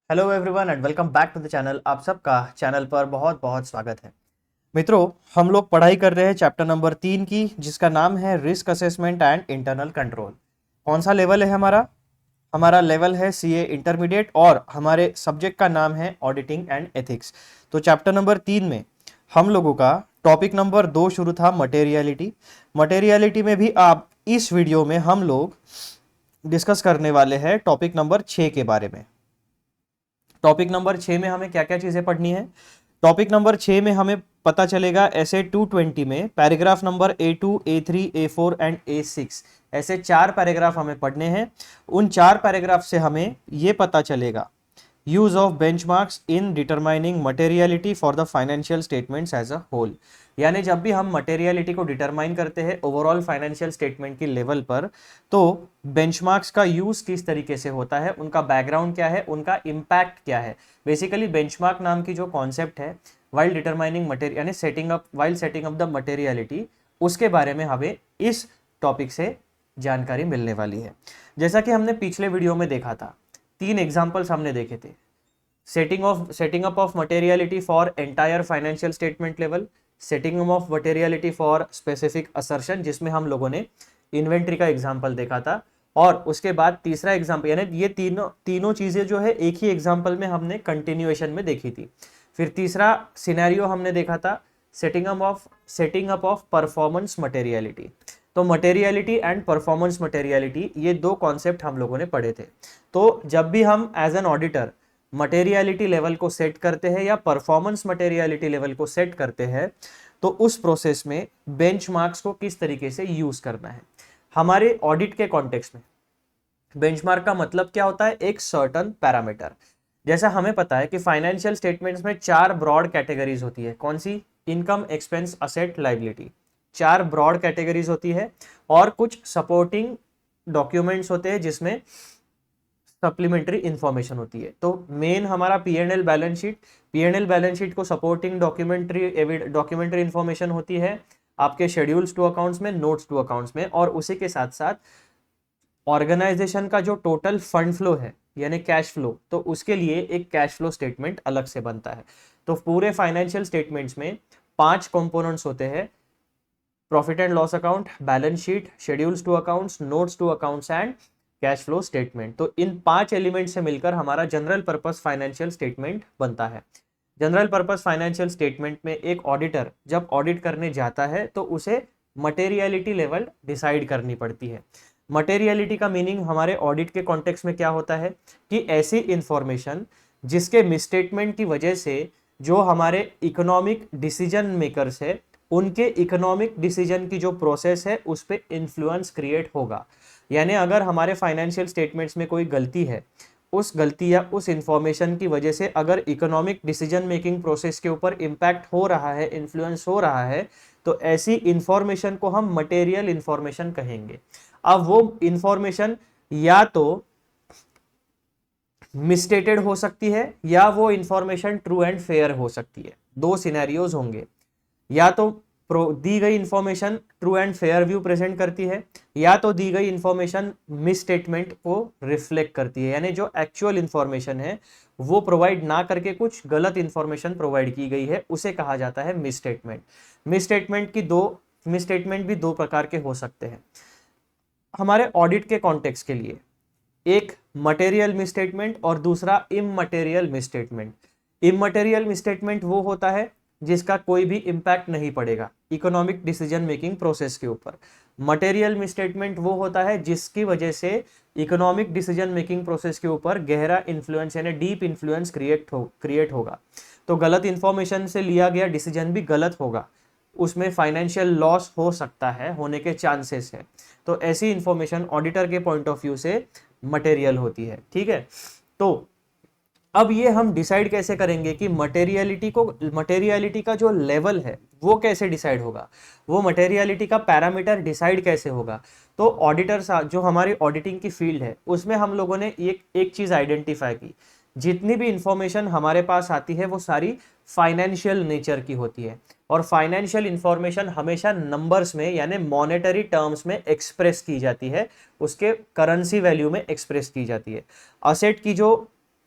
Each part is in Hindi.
Hello everyone and welcome back to the channel. आप सबका चैनल पर बहुत बहुत स्वागत है। मित्रों, हम लोग पढ़ाई कर रहे हैं चैप्टर नंबर 3 की, जिसका नाम है risk assessment and internal control. कौन सा लेवल है हमारा? हमारा लेवल है सीए इंटरमीडिएट और हमारे सब्जेक्ट का नाम है ऑडिटिंग एंड एथिक्स। तो चैप्टर नंबर 3 में हम लोगों का टॉपिक नंबर 2 शुरू था, मटेरियलिटी। मटेरियलिटी में भी आप इस वीडियो में हम लोग डिस्कस करने वाले हैं टॉपिक नंबर 6 के बारे में। टॉपिक नंबर 6 में हमें क्या क्या चीजें पढ़नी है? टॉपिक नंबर 6 में हमें पता चलेगा ऐसे 220 में paragraph number A2, A3, A4 and A6, ऐसे 4 पैराग्राफ हमें पढ़ने हैं। उन 4 पैराग्राफ से हमें यह पता चलेगा use of benchmarks in determining materiality for the financial statements as a whole. यानी जब भी हम मटेरियलिटी को डिटरमाइन करते हैं ओवरऑल फाइनेंशियल स्टेटमेंट की लेवल पर, तो बेंचमार्क्स का यूज किस तरीके से होता है, उनका बैकग्राउंड क्या है, उनका इम्पैक्ट क्या है। बेसिकली बेंचमार्क नाम की जो कॉन्सेप्ट है वाइल डिटरमाइनिंग मटेरियल यानी सेटिंग अप द मटेरियलिटी, उसके बारे में हमें इस टॉपिक से जानकारी मिलने वाली है। जैसा कि हमने पिछले वीडियो में देखा था, 3 एग्जाम्पल्स हमने देखे थे। Setting up of materiality for entire financial statement level, setting of materiality for specific assertion, जिसमें हम लोगों ने इन्वेंट्री का एग्जाम्पल देखा था। और उसके बाद तीसरा एग्जाम्पल, यानी ये तीनों चीजें जो है एक ही एग्जाम्पल में हमने कंटिन्यूएशन में देखी थी। फिर तीसरा सिनेरियो हमने देखा था setting up of performance materiality. तो मटेरियलिटी एंड परफॉर्मेंस मटेरियलिटी, ये 2 कॉन्सेप्ट हम लोगों ने पढ़े थे। तो जब भी हम as an auditor materiality level को सेट करते हैं या परफॉर्मेंस मटेरियलिटी लेवल को सेट करते हैं, तो उस प्रोसेस में बेंचमार्क्स को किस तरीके से यूज करना है। हमारे ऑडिट के कॉन्टेक्स्ट में बेंचमार्क का मतलब क्या होता है? एक सर्टन पैरामीटर। जैसा हमें पता है कि फाइनेंशियल स्टेटमेंट्स में 4 ब्रॉड कैटेगरीज होती है। कौन सी? Income, expense, asset, liability. 4 broad categories होती है और कुछ सपोर्टिंग डॉक्यूमेंट्स होते हैं जिसमें सप्लीमेंट्री इंफॉर्मेशन होती है। तो मेन हमारा PNL balance sheet, PNL balance sheet को सपोर्टिंग डॉक्यूमेंट्री इंफॉर्मेशन होती है आपके शेड्यूल्स टू अकाउंट्स में, नोट्स टू अकाउंट्स में, और उसी के साथ साथ ऑर्गेनाइजेशन का जो टोटल फंड फ्लो है यानी कैश फ्लो, तो उसके लिए एक कैश फ्लो स्टेटमेंट अलग से बनता है। तो पूरे फाइनेंशियल स्टेटमेंट्स में 5 कंपोनेंट्स होते हैं: profit and loss account, balance sheet, schedules to accounts, notes to accounts and cash flow statement. तो इन 5 एलिमेंट से मिलकर हमारा जनरल पर्पस फाइनेंशियल स्टेटमेंट बनता है। जनरल पर्पस फाइनेंशियल स्टेटमेंट में एक ऑडिटर जब ऑडिट करने जाता है तो उसे मटेरियलिटी लेवल डिसाइड करनी पड़ती है। मटेरियलिटी का मीनिंग हमारे ऑडिट के कॉन्टेक्स्ट में क्या होता है कि ऐसी इंफॉर्मेशन जिसके मिसस्टेटमेंट की वजह से जो हमारे इकोनॉमिक डिसीजन मेकर्स है उनके इकोनॉमिक डिसीजन की जो प्रोसेस है उस पर इंफ्लुएंस क्रिएट होगा। यानी अगर हमारे फाइनेंशियल स्टेटमेंट्स में कोई गलती है, उस गलती या उस इंफॉर्मेशन की वजह से अगर इकोनॉमिक डिसीजन मेकिंग प्रोसेस के ऊपर इम्पैक्ट हो रहा है, इन्फ्लुएंस हो रहा है, तो ऐसी इंफॉर्मेशन को हम मटेरियल इंफॉर्मेशन कहेंगे। अब वो इंफॉर्मेशन या तो मिसस्टेटेड हो सकती है या वो इंफॉर्मेशन ट्रू एंड फेयर हो सकती है। 2 सिनेरियोज होंगे, या तो दी गई information true and fair view present करती है या तो दी गई इंफॉर्मेशन मिस स्टेटमेंट को रिफ्लेक्ट करती है, यानी जो एक्चुअल इंफॉर्मेशन है वो प्रोवाइड ना करके कुछ गलत इंफॉर्मेशन प्रोवाइड की गई है, उसे कहा जाता है मिस स्टेटमेंट। मिस स्टेटमेंट भी 2 प्रकार के हो सकते हैं हमारे ऑडिट के कॉन्टेक्स्ट के लिए। एक मटेरियल मिसस्टेटमेंट और दूसरा इममटेरियल मिसस्टेटमेंट। इममटेरियल मिसस्टेटमेंट वो होता है जिसका कोई भी इंपैक्ट नहीं पड़ेगा इकोनॉमिक डिसीजन मेकिंग प्रोसेस के ऊपर। मटेरियल मिसस्टेटमेंट वो होता है जिसकी वजह से इकोनॉमिक डिसीजन मेकिंग प्रोसेस के ऊपर गहरा इन्फ्लुएंस यानी डीप इन्फ्लुएंस क्रिएट होगा। तो गलत इंफॉर्मेशन से लिया गया डिसीजन भी गलत होगा, उसमें फाइनेंशियल लॉस हो सकता है, होने के चांसेस है। तो ऐसी इंफॉर्मेशन ऑडिटर के पॉइंट ऑफ व्यू से मटेरियल होती है। ठीक है, तो अब ये हम डिसाइड कैसे करेंगे कि मटेरियलिटी का जो लेवल है वो कैसे डिसाइड होगा, वो मटेरियलिटी का पैरामीटर डिसाइड कैसे होगा। तो ऑडिटर जो हमारी ऑडिटिंग की फील्ड है उसमें हम लोगों ने एक चीज आइडेंटिफाई की, जितनी भी इंफॉर्मेशन हमारे पास आती है वो सारी फाइनेंशियल नेचर की होती है, और फाइनेंशियल इंफॉर्मेशन हमेशा नंबर्स में यानी मॉनेटरी टर्म्स में एक्सप्रेस की जाती है, उसके करेंसी वैल्यू में एक्सप्रेस की जाती है। असेट की जो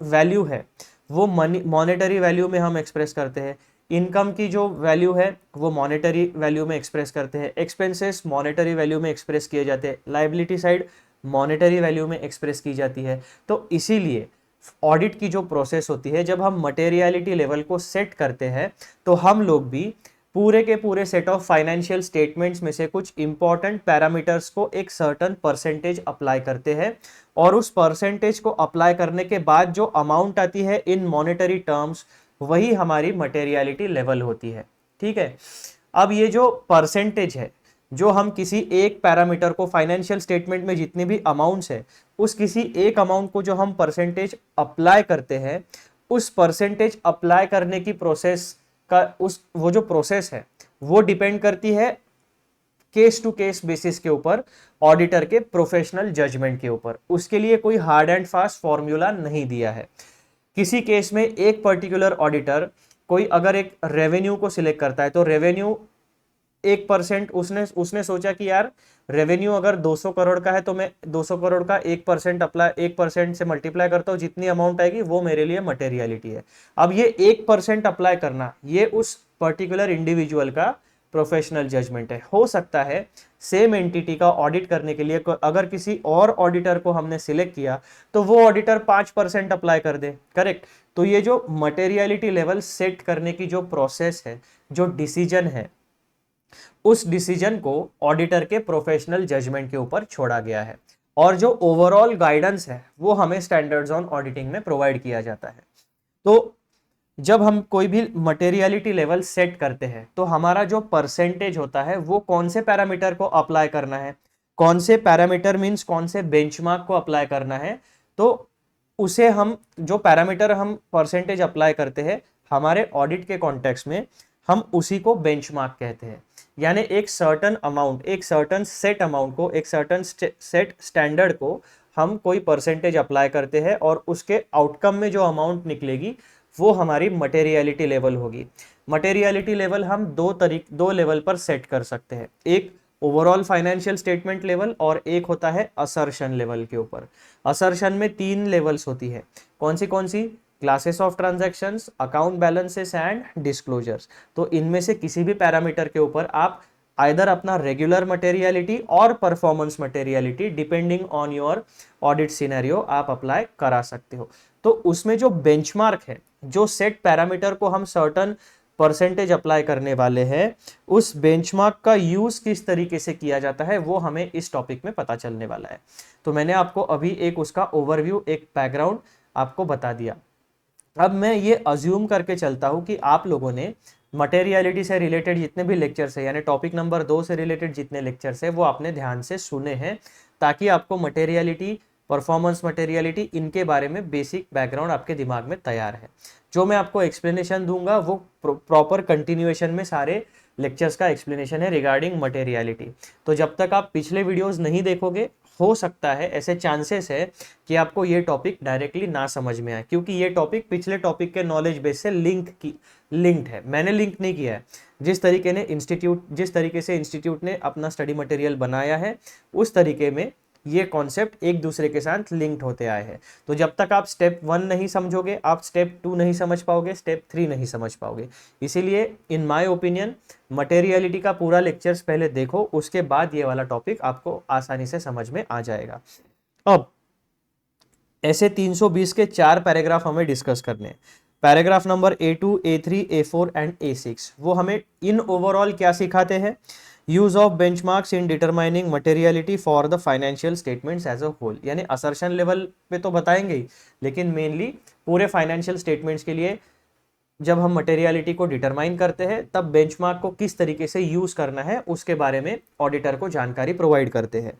वैल्यू है वो मॉनेटरी वैल्यू में हम एक्सप्रेस करते हैं, इनकम की जो वैल्यू है वो मॉनेटरी वैल्यू में एक्सप्रेस करते हैं, एक्सपेंसेस मॉनेटरी वैल्यू में एक्सप्रेस किए जाते हैं, लाइबिलिटी साइड मॉनेटरी वैल्यू में एक्सप्रेस की जाती है। तो इसीलिए ऑडिट की जो प्रोसेस होती है, जब हम मटेरियलिटी लेवल को सेट करते हैं तो हम लोग भी पूरे के पूरे सेट ऑफ फाइनेंशियल स्टेटमेंट्स में से कुछ इंपॉर्टेंट पैरामीटर्स को एक सर्टन परसेंटेज अप्लाई करते हैं, और उस परसेंटेज को अप्लाई करने के बाद जो अमाउंट आती है इन मॉनेटरी टर्म्स, वही हमारी मटेरियलिटी लेवल होती है। ठीक है, अब ये जो परसेंटेज है, जो हम किसी एक पैरामीटर को फाइनेंशियल स्टेटमेंट में जितनी भी अमाउंट्स है, उस किसी एक अमाउंट को जो हम परसेंटेज अप्लाई करते हैं, उस परसेंटेज अप्लाई करने की प्रोसेस का वो जो प्रोसेस है वो डिपेंड करती है केस टू केस बेसिस के ऊपर, ऑडिटर के प्रोफेशनल जजमेंट के ऊपर। उसके लिए कोई हार्ड एंड फास्ट फॉर्मूला नहीं दिया है। किसी केस में एक पर्टिकुलर ऑडिटर कोई अगर एक रेवेन्यू को सिलेक्ट करता है, तो रेवेन्यू 1% उसने सोचा कि यार रेवेन्यू अगर 200 करोड़ का है तो मैं 200 करोड़ का 1% से मल्टीप्लाई करता हूं, जितनी अमाउंट आएगी वो मेरे लिए मटेरियलिटी है। अब ये 1% अप्लाई करना, ये उस पर्टिकुलर इंडिविजुअल का प्रोफेशनल जजमेंट है। हो सकता है सेम एंटिटी का ऑडिट करने के लिए अगर किसी और ऑडिटर को हमने सिलेक्ट किया तो वो ऑडिटर 5% अप्लाई कर दे, करेक्ट। तो ये जो मटेरियलिटी लेवल सेट करने की जो प्रोसेस है, जो डिसीजन है, उस डिसीजन को ऑडिटर के प्रोफेशनल जजमेंट के ऊपर छोड़ा गया है, और जो ओवरऑल गाइडेंस है वो हमें स्टैंडर्ड्स ऑन ऑडिटिंग में प्रोवाइड किया जाता है। तो जब हम कोई भी मटेरियलिटी लेवल सेट करते हैं तो हमारा जो परसेंटेज होता है वो कौन से पैरामीटर को अप्लाई करना है, कौन से पैरामीटर मींस कौन से बेंचमार्क को अप्लाई करना है, तो उसे हम जो पैरामीटर हम परसेंटेज अप्लाई करते हैं हमारे ऑडिट के कॉन्टेक्स्ट में, हम उसी को बेंचमार्क कहते हैं। यानी एक सर्टन अमाउंट, एक सर्टन सेट अमाउंट को, एक सर्टन सेट स्टैंडर्ड को हम कोई परसेंटेज अप्लाई करते हैं, और उसके आउटकम में जो अमाउंट निकलेगी वो हमारी मटेरियलिटी लेवल होगी। मटेरियलिटी लेवल हम दो लेवल पर सेट कर सकते हैं, एक ओवरऑल फाइनेंशियल स्टेटमेंट लेवल और एक होता है असर्शन लेवल के ऊपर। असर्शन में 3 लेवल्स होती है, कौन सी? Classes of transactions, account balances and disclosures. तो इनमें से किसी भी पैरामीटर के ऊपर आप आइदर अपना रेगुलर मटेरियलिटी और performance materiality depending on your audit scenario आप अप्लाई करा सकते हो। तो उसमें जो बेंचमार्क है, जो सेट पैरामीटर को हम सर्टन परसेंटेज अप्लाई करने वाले हैं, उस बेंचमार्क का यूज किस तरीके से किया जाता है वो हमें इस टॉपिक में पता चलने वाला है। तो मैंने आपको अभी एक उसका ओवरव्यू, एक बैकग्राउंड आपको बता दिया। अब मैं ये अज्यूम करके चलता हूं कि आप लोगों ने मटेरियलिटी से रिलेटेड जितने भी लेक्चर्स है, यानी टॉपिक नंबर 2 से रिलेटेड जितने लेक्चर्स है वो आपने ध्यान से सुने हैं, ताकि आपको मटेरियलिटी, परफॉर्मेंस मटेरियलिटी, इनके बारे में बेसिक बैकग्राउंड आपके दिमाग में तैयार है। जो मैं आपको एक्सप्लेनेशन दूंगा वो प्रॉपर कंटिन्यूएशन में सारे लेक्चर्स का एक्सप्लेनेशन है रिगार्डिंग मटेरियलिटी। तो जब तक आप पिछले वीडियोस नहीं देखोगे, हो सकता है, ऐसे चांसेस है कि आपको ये टॉपिक डायरेक्टली ना समझ में आए, क्योंकि ये टॉपिक पिछले टॉपिक के नॉलेज बेस से लिंक्ड है। मैंने लिंक नहीं किया है, जिस तरीके से इंस्टीट्यूट ने अपना स्टडी मटेरियल बनाया है, उस तरीके में ये कॉन्सेप्ट एक दूसरे के साथ लिंक्ड होते आए हैं। तो जब तक आप स्टेप 1 नहीं समझोगे, आप स्टेप 2 नहीं समझ पाओगे, स्टेप 3 नहीं समझ पाओगे। इसीलिए इन माय ओपिनियन मटेरियलिटी का पूरा लेक्चर्स पहले देखो, उसके बाद ये वाला टॉपिक आपको आसानी से समझ में आ जाएगा। अब ऐसे 320 के 4 पैराग्राफ हमें डिस्कस करने हैं। Paragraph number A2, A3, A4 and A6 वो हमें इन ओवरऑल क्या सिखाते हैं? Use of benchmarks in determining materiality for the financial statements as a whole. यानी असर्शन लेवल पे तो बताएंगे ही, लेकिन मेनली पूरे फाइनेंशियल स्टेटमेंट्स के लिए जब हम मटेरियलिटी को डिटरमाइन करते हैं तब बेंचमार्क को किस तरीके से यूज करना है उसके बारे में ऑडिटर को जानकारी प्रोवाइड करते हैं।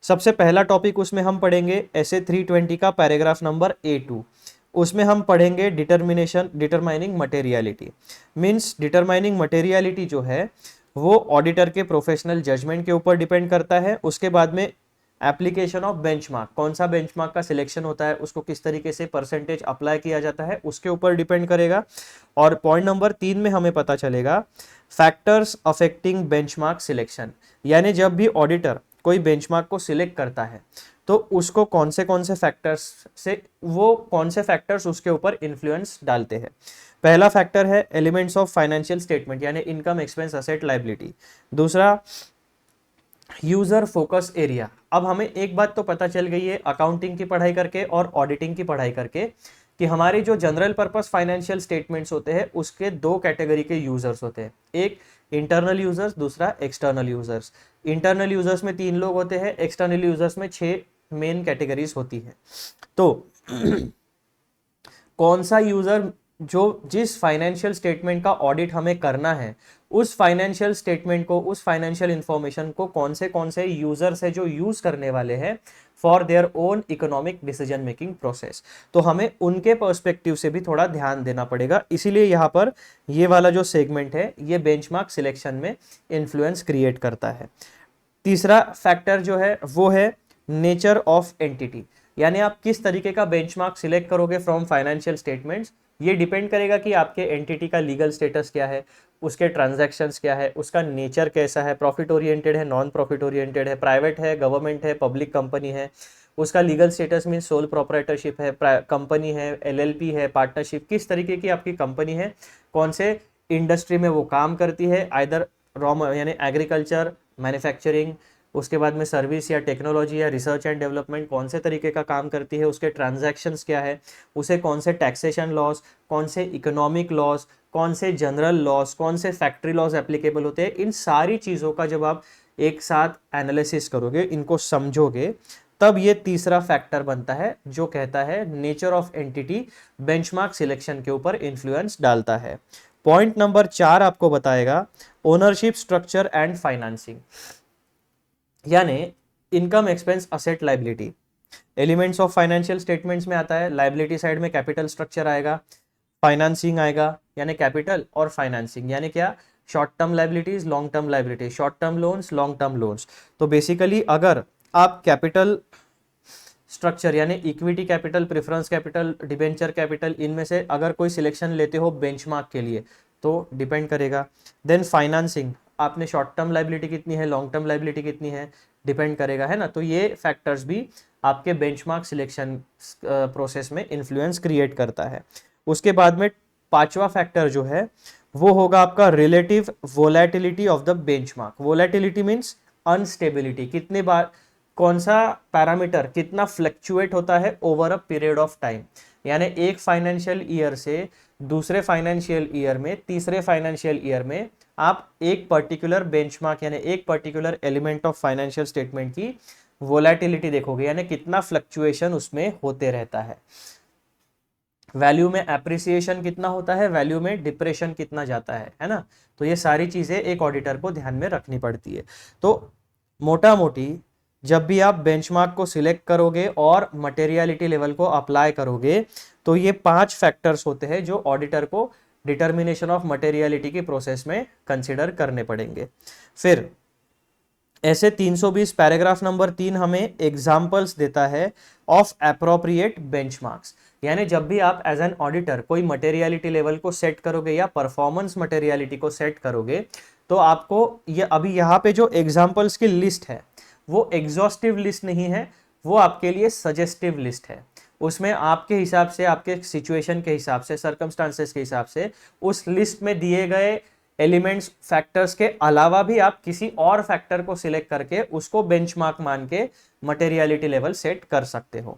सबसे पहला टॉपिक उसमें हम पढ़ेंगे ऐसे 320 का पैराग्राफ नंबर A2। उसमें हम पढ़ेंगे determining materiality. Means determining materiality जो है वो ऑडिटर के प्रोफेशनल जजमेंट के ऊपर डिपेंड करता है। उसके बाद में एप्लीकेशन ऑफ बेंचमार्क, कौन सा बेंचमार्क का सिलेक्शन होता है, उसको किस तरीके से परसेंटेज अप्लाई किया जाता है, उसके ऊपर डिपेंड करेगा। और पॉइंट नंबर 3 में हमें पता चलेगा फैक्टर्स अफेक्टिंग बेंचमार्क सिलेक्शन। यानी जब भी ऑडिटर कोई बेंचमार्क को सिलेक्ट करता है तो उसको कौन से फैक्टर्स से, वो कौन से फैक्टर्स उसके ऊपर इन्फ्लुएंस डालते हैं। पहला फैक्टर है एलिमेंट्स ऑफ फाइनेंशियल स्टेटमेंट यानी इनकम, एक्सपेंस, असेट, लायबिलिटी। दूसरा यूजर फोकस एरिया। अब हमें एक बात तो पता चल गई है अकाउंटिंग की पढ़ाई करके और ऑडिटिंग की पढ़ाई करके कि हमारे जो जनरल पर्पस फाइनेंशियल स्टेटमेंट्स होते हैं उसके दो कैटेगरी के यूजर्स होते हैं, एक इंटरनल यूजर्स, दूसरा एक्सटर्नल यूजर्स। इंटरनल यूजर्स में 3 लोग होते हैं, एक्सटर्नल यूजर्स में 6 मेन कैटेगरीज होती है। तो कौन सा यूजर जो जिस फाइनेंशियल स्टेटमेंट का ऑडिट हमें करना है उस फाइनेंशियल स्टेटमेंट को, उस फाइनेंशियल इंफॉर्मेशन को कौन से यूजर्स है जो यूज करने वाले हैं for their own economic decision making process, तो हमें उनके पर्सपेक्टिव से भी थोड़ा ध्यान देना पड़ेगा। इसीलिए यहाँ पर ये वाला जो सेगमेंट है ये बेंचमार्क सिलेक्शन में इन्फ्लुएंस क्रिएट करता है। तीसरा फैक्टर जो है वो है नेचर ऑफ एंटिटी, यानी आप किस तरीके का बेंचमार्क सिलेक्ट करोगे फ्रॉम फाइनेंशियल स्टेटमेंट्स, ये डिपेंड करेगा कि आपके एंटिटी का लीगल स्टेटस क्या है, उसके ट्रांजैक्शंस क्या है, उसका नेचर कैसा है, प्रॉफिट ओरिएंटेड है, नॉन प्रॉफिट ओरिएंटेड है, प्राइवेट है, गवर्नमेंट है, पब्लिक कंपनी है, उसका legal status mean sole proprietorship है, कंपनी है, एलएलपी है, पार्टनरशिप, किस तरीके की आपकी कंपनी है, कौन से इंडस्ट्री में वो काम करती है, आइदर रॉ यानी एग्रीकल्चर, मैन्युफैक्चरिंग, उसके बाद में सर्विस या टेक्नोलॉजी या रिसर्च एंड डेवलपमेंट, कौन से तरीके का काम करती है, उसके ट्रांजैक्शंस क्या है, उसे कौन से टैक्सेशन लॉस, कौन से इकोनॉमिक लॉस, कौन से जनरल लॉस, कौन से फैक्ट्री लॉस एप्लीकेबल होते हैं। इन सारी चीज़ों का जब आप एक साथ एनालिसिस करोगे, इनको समझोगे, तब ये तीसरा फैक्टर बनता है जो कहता है nature of entity benchmark selection के ऊपर इन्फ्लुएंस डालता है। पॉइंट नंबर 4 आपको बताएगा ओनरशिप स्ट्रक्चर एंड फाइनेंसिंग, यानी income, expense, asset, liability. Elements of financial statements में आता है, लायबिलिटी साइड में कैपिटल स्ट्रक्चर आएगा, फाइनेंसिंग आएगा, यानी कैपिटल और फाइनेंसिंग, यानी क्या, short term liabilities, long term liability, short term loans, long term loans. तो बेसिकली अगर आप कैपिटल स्ट्रक्चर यानी equity capital, preference capital, debenture capital, इनमें से अगर कोई सिलेक्शन लेते हो बेंचमार्क के लिए तो डिपेंड करेगा। देन फाइनेंसिंग, आपने शॉर्ट टर्म लायबिलिटी कितनी है, लॉन्ग टर्म लायबिलिटी कितनी है, डिपेंड करेगा, है ना। तो ये फैक्टर्स भी आपके बेंचमार्क सिलेक्शन प्रोसेस में इन्फ्लुएंस क्रिएट करता है। उसके बाद में 5वां फैक्टर जो है वो होगा आपका relative volatility of the benchmark. Volatility means instability, कितने बार कौन सा पैरामीटर कितना फ्लक्चुएट होता है over a period of time, यानी एक फाइनेंशियल ईयर से दूसरे फाइनेंशियल ईयर में, तीसरे फाइनेंशियल ईयर में आप एक पर्टिकुलर बेंचमार्क यानी एक particular element of financial statement की वोलेटिलिटी देखोगे, यानी कितना फ्लक्चुएशन उसमें होते रहता है। वैल्यू में एप्रिसिएशन कितना होता है, वैल्यू में डिप्रेशन कितना जाता है ना। तो ये सारी चीजें एक ऑडिटर को ध्यान में रखनी पड़ती है। तो मोटा मोटी जब भी आप बेंचमार्क को सिलेक्ट करोगे और मटेरियलिटी लेवल को अप्लाई करोगे तो ये 5 फैक्टर्स होते हैं जो ऑडिटर को डिटर्मिनेशन ऑफ मटेरियलिटी की प्रोसेस में कंसिडर करने पड़ेंगे। फिर ऐसे 320 पैराग्राफ नंबर 3 हमें एग्जाम्पल्स देता है ऑफ एप्रोप्रिएट बेंचमार्क्स, यानी जब भी आप एज एन ऑडिटर कोई मटेरियलिटी लेवल को सेट करोगे या परफॉर्मेंस मटेरियलिटी को सेट करोगे तो आपको ये अभी यहाँ पे जो एग्जाम्पल्स की लिस्ट है वो एग्जॉस्टिव लिस्ट नहीं है, वो आपके लिए सजेस्टिव लिस्ट है। उसमें आपके हिसाब से, आपके सिचुएशन के हिसाब से, सर्कमस्टांसेस के हिसाब से उस लिस्ट में दिए गए एलिमेंट्स, फैक्टर्स के अलावा भी आप किसी और फैक्टर को सिलेक्ट करके उसको बेंचमार्क मान के मटेरियलिटी लेवल सेट कर सकते हो।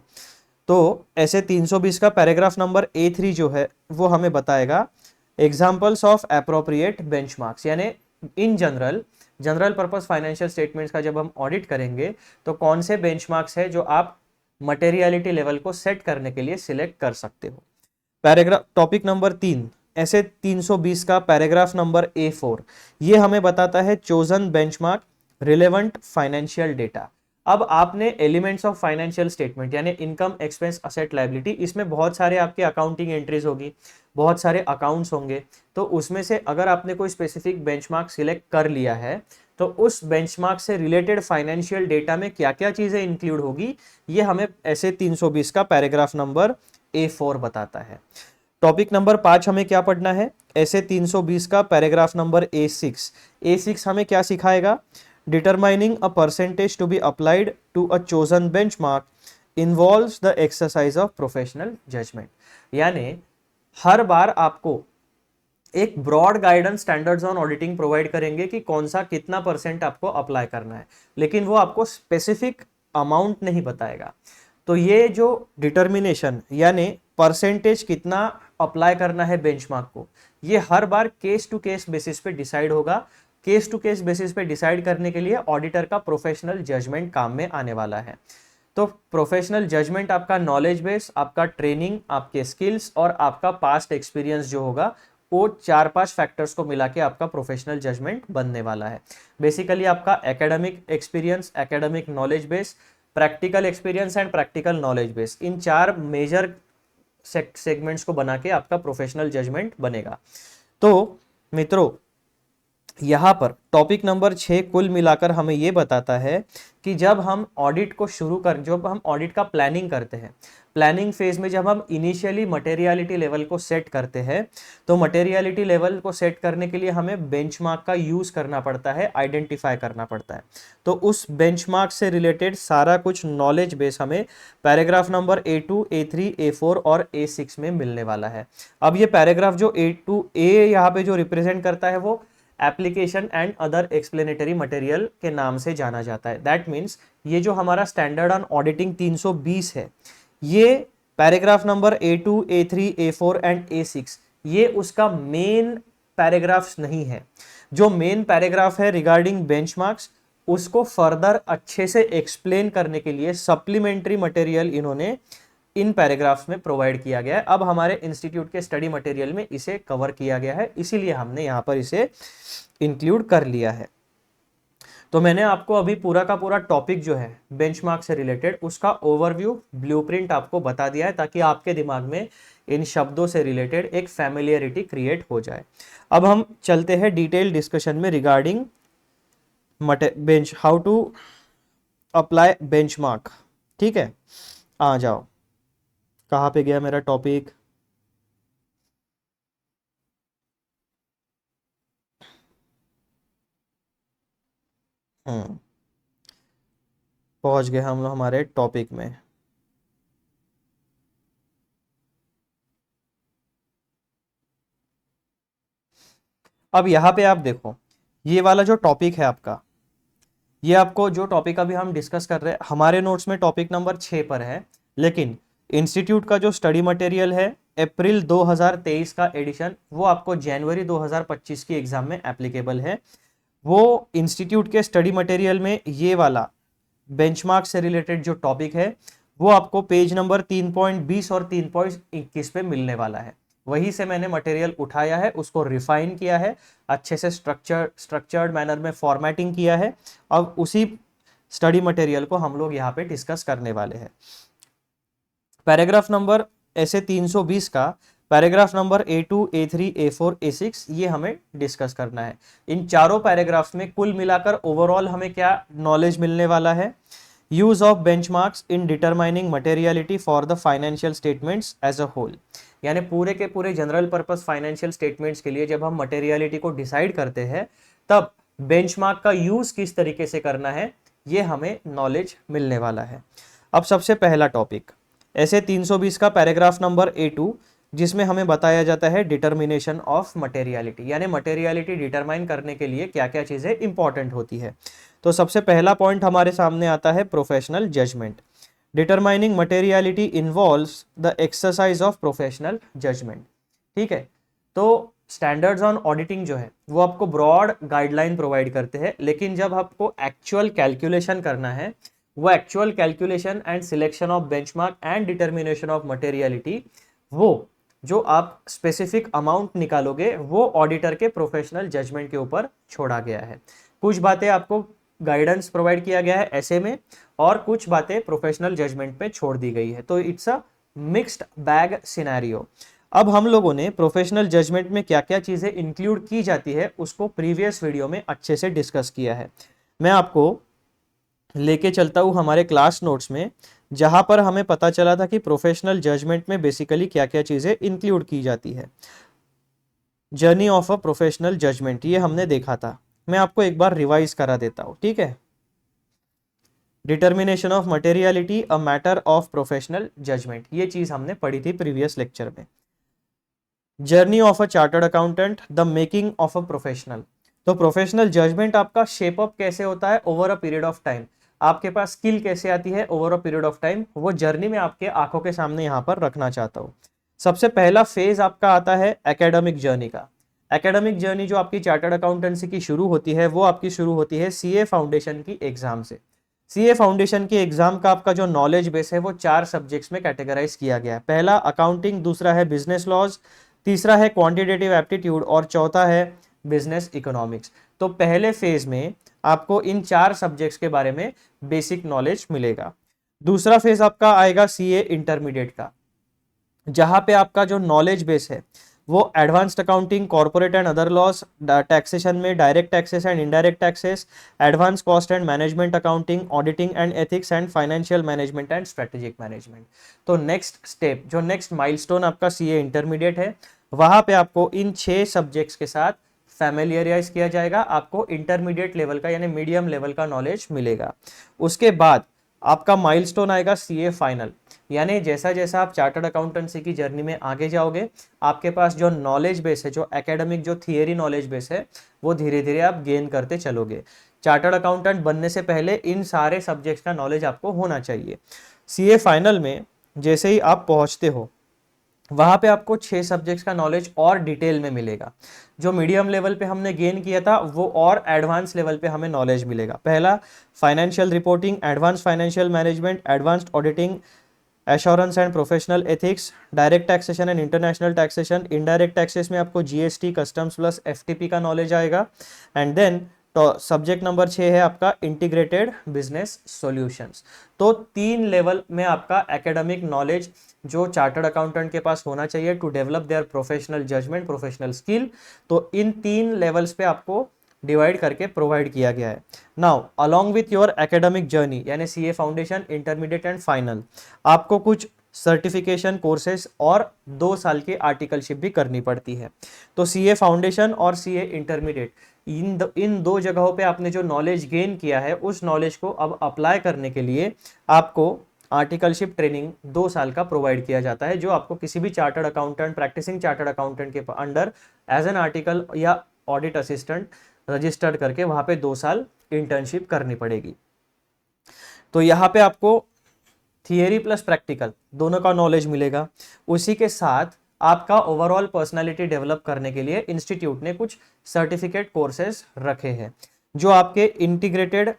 तो ऐसे 320 का पैराग्राफ नंबर A3 जो है वो हमें बताएगा एग्जाम्पल्स ऑफ एप्रोप्रिएट बेंचमार्क्स, यानी in general purpose financial statements का जब हम ऑडिट करेंगे तो कौन से बेंचमार्क्स है जो आप मटेरियलिटी लेवल को सेट करने के लिए सिलेक्ट कर सकते हो। पैराग्राफ टॉपिक नंबर 3 ऐसे 320 का पैराग्राफ नंबर A4 ये हमें बताता है chosen benchmark relevant financial data. अब आपने एलिमेंट्स ऑफ फाइनेंशियल स्टेटमेंट यानी इनकम, एक्सपेंस, असेट, लायबिलिटी, इसमें बहुत सारे आपके अकाउंटिंग एंट्रीज होगी, बहुत सारे अकाउंट्स होंगे, तो उसमें से अगर आपने कोई स्पेसिफिक बेंचमार्क सिलेक्ट कर लिया है तो उस बेंचमार्क से रिलेटेड फाइनेंशियल डेटा में क्या क्या चीजें इंक्लूड होगी ये हमें ऐसे 320 का पैराग्राफ नंबर A4 बताता है। टॉपिक नंबर 5 हमें क्या पढ़ना है, ऐसे 320 का पैराग्राफ नंबर A6 हमें क्या सिखाएगा, determining a percentage to be applied to a chosen benchmark involves the exercise of professional judgment। यानी हर बार आपको एक broad guidance standards on auditing provide करेंगे कि कौन सा कितना परसेंट आपको अप्लाई करना है, लेकिन वो आपको स्पेसिफिक अमाउंट नहीं बताएगा। तो ये जो डिटर्मिनेशन यानी परसेंटेज कितना अप्लाई करना है बेंचमार्क को, ये हर बार केस टू केस बेसिस पे डिसाइड होगा। केस टू केस बेसिस पे डिसाइड करने के लिए ऑडिटर का प्रोफेशनल जजमेंट काम में आने वाला है। तो प्रोफेशनल जजमेंट आपका नॉलेज बेस, आपका ट्रेनिंग, आपके स्किल्स और आपका पास्ट एक्सपीरियंस जो होगा, वो 4-5 फैक्टर्स को मिला के आपका प्रोफेशनल जजमेंट बनने वाला है। बेसिकली आपका academic experience, academic knowledge base, practical experience and practical knowledge base, इन 4 मेजर सेगमेंट्स को बना के आपका प्रोफेशनल जजमेंट बनेगा। तो मित्रों, यहाँ पर टॉपिक नंबर 6 कुल मिलाकर हमें ये बताता है कि जब हम ऑडिट का प्लानिंग करते हैं, प्लानिंग फेज में जब हम इनिशियली मटेरियलिटी लेवल को सेट करते हैं, तो मटेरियलिटी लेवल को सेट करने के लिए हमें बेंचमार्क का यूज करना पड़ता है, आइडेंटिफाई करना पड़ता है। तो उस बेंचमार्क से रिलेटेड सारा कुछ नॉलेज बेस हमें paragraph number A2, A3, A4 और A6 में मिलने वाला है। अब ये पैराग्राफ जो A यहाँ पे जो रिप्रेजेंट करता है वो application and other explanatory material के नाम से जाना जाता है। दैट मीन्स ये जो हमारा स्टैंडर्ड ऑन ऑडिटिंग 320 है, ये paragraph number A2, A3, A4 and A6 ये उसका मेन पैराग्राफ्स नहीं है। जो मेन पैराग्राफ है रिगार्डिंग बेंचमार्क्स, उसको फर्दर अच्छे से एक्सप्लेन करने के लिए सप्लीमेंट्री मटेरियल इन्होंने इन पैराग्राफ्स में प्रोवाइड किया गया है। अब हमारे इंस्टीट्यूट के स्टडी मटेरियल में इसे कवर किया गया है, इसीलिए हमने यहाँ पर इसे इंक्लूड कर लिया है। तो मैंने आपको अभी पूरा का पूरा टॉपिक जो है बेंचमार्क से रिलेटेड, उसका ओवरव्यू ब्लूप्रिंट आपको बता दिया है, ताकि आपके दिमाग में इन शब्दों से रिलेटेड एक फैमिलियरिटी क्रिएट हो जाए। अब हम चलते हैं डिटेल डिस्कशन में regarding how to apply benchmark. ठीक है, आ जाओ, कहाँ पे गया मेरा टॉपिक। पहुंच गए हम लोग हमारे टॉपिक में। अब यहाँ पे आप देखो, ये वाला जो टॉपिक है आपका, ये आपको जो टॉपिक अभी हम डिस्कस कर रहे हैं, हमारे नोट्स में टॉपिक नंबर 6 पर है, लेकिन इंस्टीट्यूट का जो स्टडी मटेरियल है अप्रैल 2023 का एडिशन, वो आपको जनवरी 2025 की एग्जाम में एप्लीकेबल है। वो इंस्टीट्यूट के स्टडी मटेरियल में ये वाला बेंचमार्क से रिलेटेड जो टॉपिक है, वो आपको पेज नंबर 3.20 और 3.21 पे मिलने वाला है। वहीं से मैंने मटेरियल उठाया है, उसको रिफाइन किया है, अच्छे से स्ट्रक्चर्ड मैनर में फॉर्मेटिंग किया है। अब उसी स्टडी मटेरियल को हम लोग यहाँ पे डिस्कस करने वाले हैं। पैराग्राफ नंबर ऐसे 320 का paragraph number A2, A3, A4, A6 ये हमें डिस्कस करना है। इन चारों पैराग्राफ्स में कुल मिलाकर ओवरऑल हमें क्या नॉलेज मिलने वाला है। Use of benchmarks in determining materiality for the financial statements as a whole, यानी पूरे के पूरे जनरल पर्पस फाइनेंशियल स्टेटमेंट्स के लिए जब हम मटेरियलिटी को डिसाइड करते हैं, तब बेंचमार्क का यूज किस तरीके से करना है, ये हमें नॉलेज मिलने वाला है। अब सबसे पहला टॉपिक ऐसे 320 का पैराग्राफ नंबर A2, जिसमें हमें बताया जाता है डिटर्मिनेशन ऑफ मटेरियलिटी, यानी मटेरियलिटी डिटरमाइन करने के लिए क्या क्या चीजें इंपॉर्टेंट होती है। तो सबसे पहला पॉइंट हमारे सामने आता है professional judgement. Determining materiality involves the exercise of professional judgement. ठीक है, तो स्टैंडर्ड्स ऑन ऑडिटिंग जो है वो आपको ब्रॉड गाइडलाइन प्रोवाइड करते हैं, लेकिन जब आपको एक्चुअल कैलकुलेशन करना है, वो actual calculation and selection of benchmark and determination of materiality, वो जो आप स्पेसिफिक अमाउंट निकालोगे, वो ऑडिटर के प्रोफेशनल जजमेंट के ऊपर छोड़ा गया है। कुछ बातें आपको गाइडेंस प्रोवाइड किया गया है ऐसे में, और कुछ बातें प्रोफेशनल जजमेंट पे छोड़ दी गई है। तो it's a mixed bag scenario. अब हम लोगों ने प्रोफेशनल जजमेंट में क्या क्या चीजें इंक्लूड की जाती है, उसको प्रीवियस वीडियो में अच्छे से डिस्कस किया है। मैं आपको लेके चलता हूँ हमारे क्लास नोट्स में, जहां पर हमें पता चला था कि प्रोफेशनल जजमेंट में बेसिकली क्या क्या चीजें इंक्लूड की जाती है। Journey of a professional judgement ये हमने देखा था। मैं आपको एक बार रिवाइज करा देता हूं, ठीक है। Determination of materiality a matter of professional judgement, ये चीज हमने पढ़ी थी प्रीवियस लेक्चर में। Journey of a chartered accountant, the making of a professional. तो प्रोफेशनल जजमेंट आपका शेप अप कैसे होता है over a period of time, आपके पास स्किल कैसे आती है over a period of time, वो जर्नी में आपके आंखों के सामने यहाँ पर रखना चाहता हूँ। सबसे पहला फेज आपका आता है एकेडमिक जर्नी का। एकेडमिक जर्नी जो आपकी चार्टर्ड अकाउंटेंसी की शुरू होती है वो आपकी शुरू होती है सीए फाउंडेशन की एग्जाम से। सीए फाउंडेशन की एग्जाम का आपका जो नॉलेज बेस है वो 4 सब्जेक्ट्स में कैटेगराइज किया गया है। पहला अकाउंटिंग, दूसरा है बिजनेस लॉज, तीसरा है क्वांटिटेटिव एप्टीट्यूड और चौथा है बिजनेस इकोनॉमिक्स। तो पहले फेज में आपको इन 4 सब्जेक्ट्स के बारे में बेसिक नॉलेज मिलेगा। दूसरा फेज आपका आएगा सीए इंटरमीडिएट का, जहां पे आपका जो नॉलेज बेस है वो advanced accounting, corporate and other laws, taxation में direct taxes and indirect taxes, advance cost and management accounting, auditing and ethics and financial management and strategic management. तो नेक्स्ट स्टेप, जो नेक्स्ट माइलस्टोन आपका सीए इंटरमीडिएट है, वहां पे आपको इन 6 सब्जेक्ट्स के साथ फैमिलियराइज किया जाएगा, आपको इंटरमीडिएट लेवल का यानी मीडियम लेवल का नॉलेज मिलेगा। उसके बाद आपका माइलस्टोन आएगा सीए फाइनल, यानी जैसा जैसा आप चार्टर्ड अकाउंटेंसी की जर्नी में आगे जाओगे, आपके पास जो नॉलेज बेस है, जो एकेडमिक जो थियरी नॉलेज बेस है, वो धीरे धीरे आप गेन करते चलोगे। चार्टर्ड अकाउंटेंट बनने से पहले इन सारे सब्जेक्ट्स का नॉलेज आपको होना चाहिए। सीए फाइनल में जैसे ही आप पहुंचते हो, वहां पे आपको 6 सब्जेक्ट्स का नॉलेज और डिटेल में मिलेगा। जो मीडियम लेवल पे हमने गेन किया था वो और एडवांस लेवल पे हमें नॉलेज मिलेगा। पहला financial reporting, advance financial management, advanced auditing, assurance and professional ethics, direct taxation and international taxation. Indirect taxes में आपको जीएसटी, कस्टम्स प्लस एफटीपी का नॉलेज आएगा। एंड देन तो सब्जेक्ट नंबर 6 है आपका इंटीग्रेटेड बिजनेस सॉल्यूशंस। तो 3 लेवल में आपका एकेडमिक नॉलेज जो चार्टर्ड अकाउंटेंट के पास होना चाहिए to develop their professional judgement, professional skill, तो इन 3 लेवल्स पे आपको डिवाइड करके प्रोवाइड किया गया है। Now along with your academic journey यानी CA foundation, intermediate and final, आपको कुछ सर्टिफिकेशन कोर्सेस और 2 साल की आर्टिकलशिप भी करनी पड़ती है। तो सीए फाउंडेशन और सीए इंटरमीडिएट, इन 2 जगहों पे आपने जो नॉलेज गेन किया है उस नॉलेज को अब अप्लाई करने के लिए आपको आर्टिकलशिप ट्रेनिंग 2 साल का प्रोवाइड किया जाता है, जो आपको किसी भी chartered accountant, practising chartered accountant के अंडर एज एन आर्टिकल या ऑडिट असिस्टेंट रजिस्टर्ड करके वहां पे 2 साल इंटर्नशिप करनी पड़ेगी। तो यहाँ पे आपको थियरी प्लस प्रैक्टिकल दोनों का नॉलेज मिलेगा। उसी के साथ आपका ओवरऑल पर्सनालिटी डेवलप करने के लिए इंस्टीट्यूट ने कुछ सर्टिफिकेट कोर्सेज रखे हैं, जो आपके इंटीग्रेटेड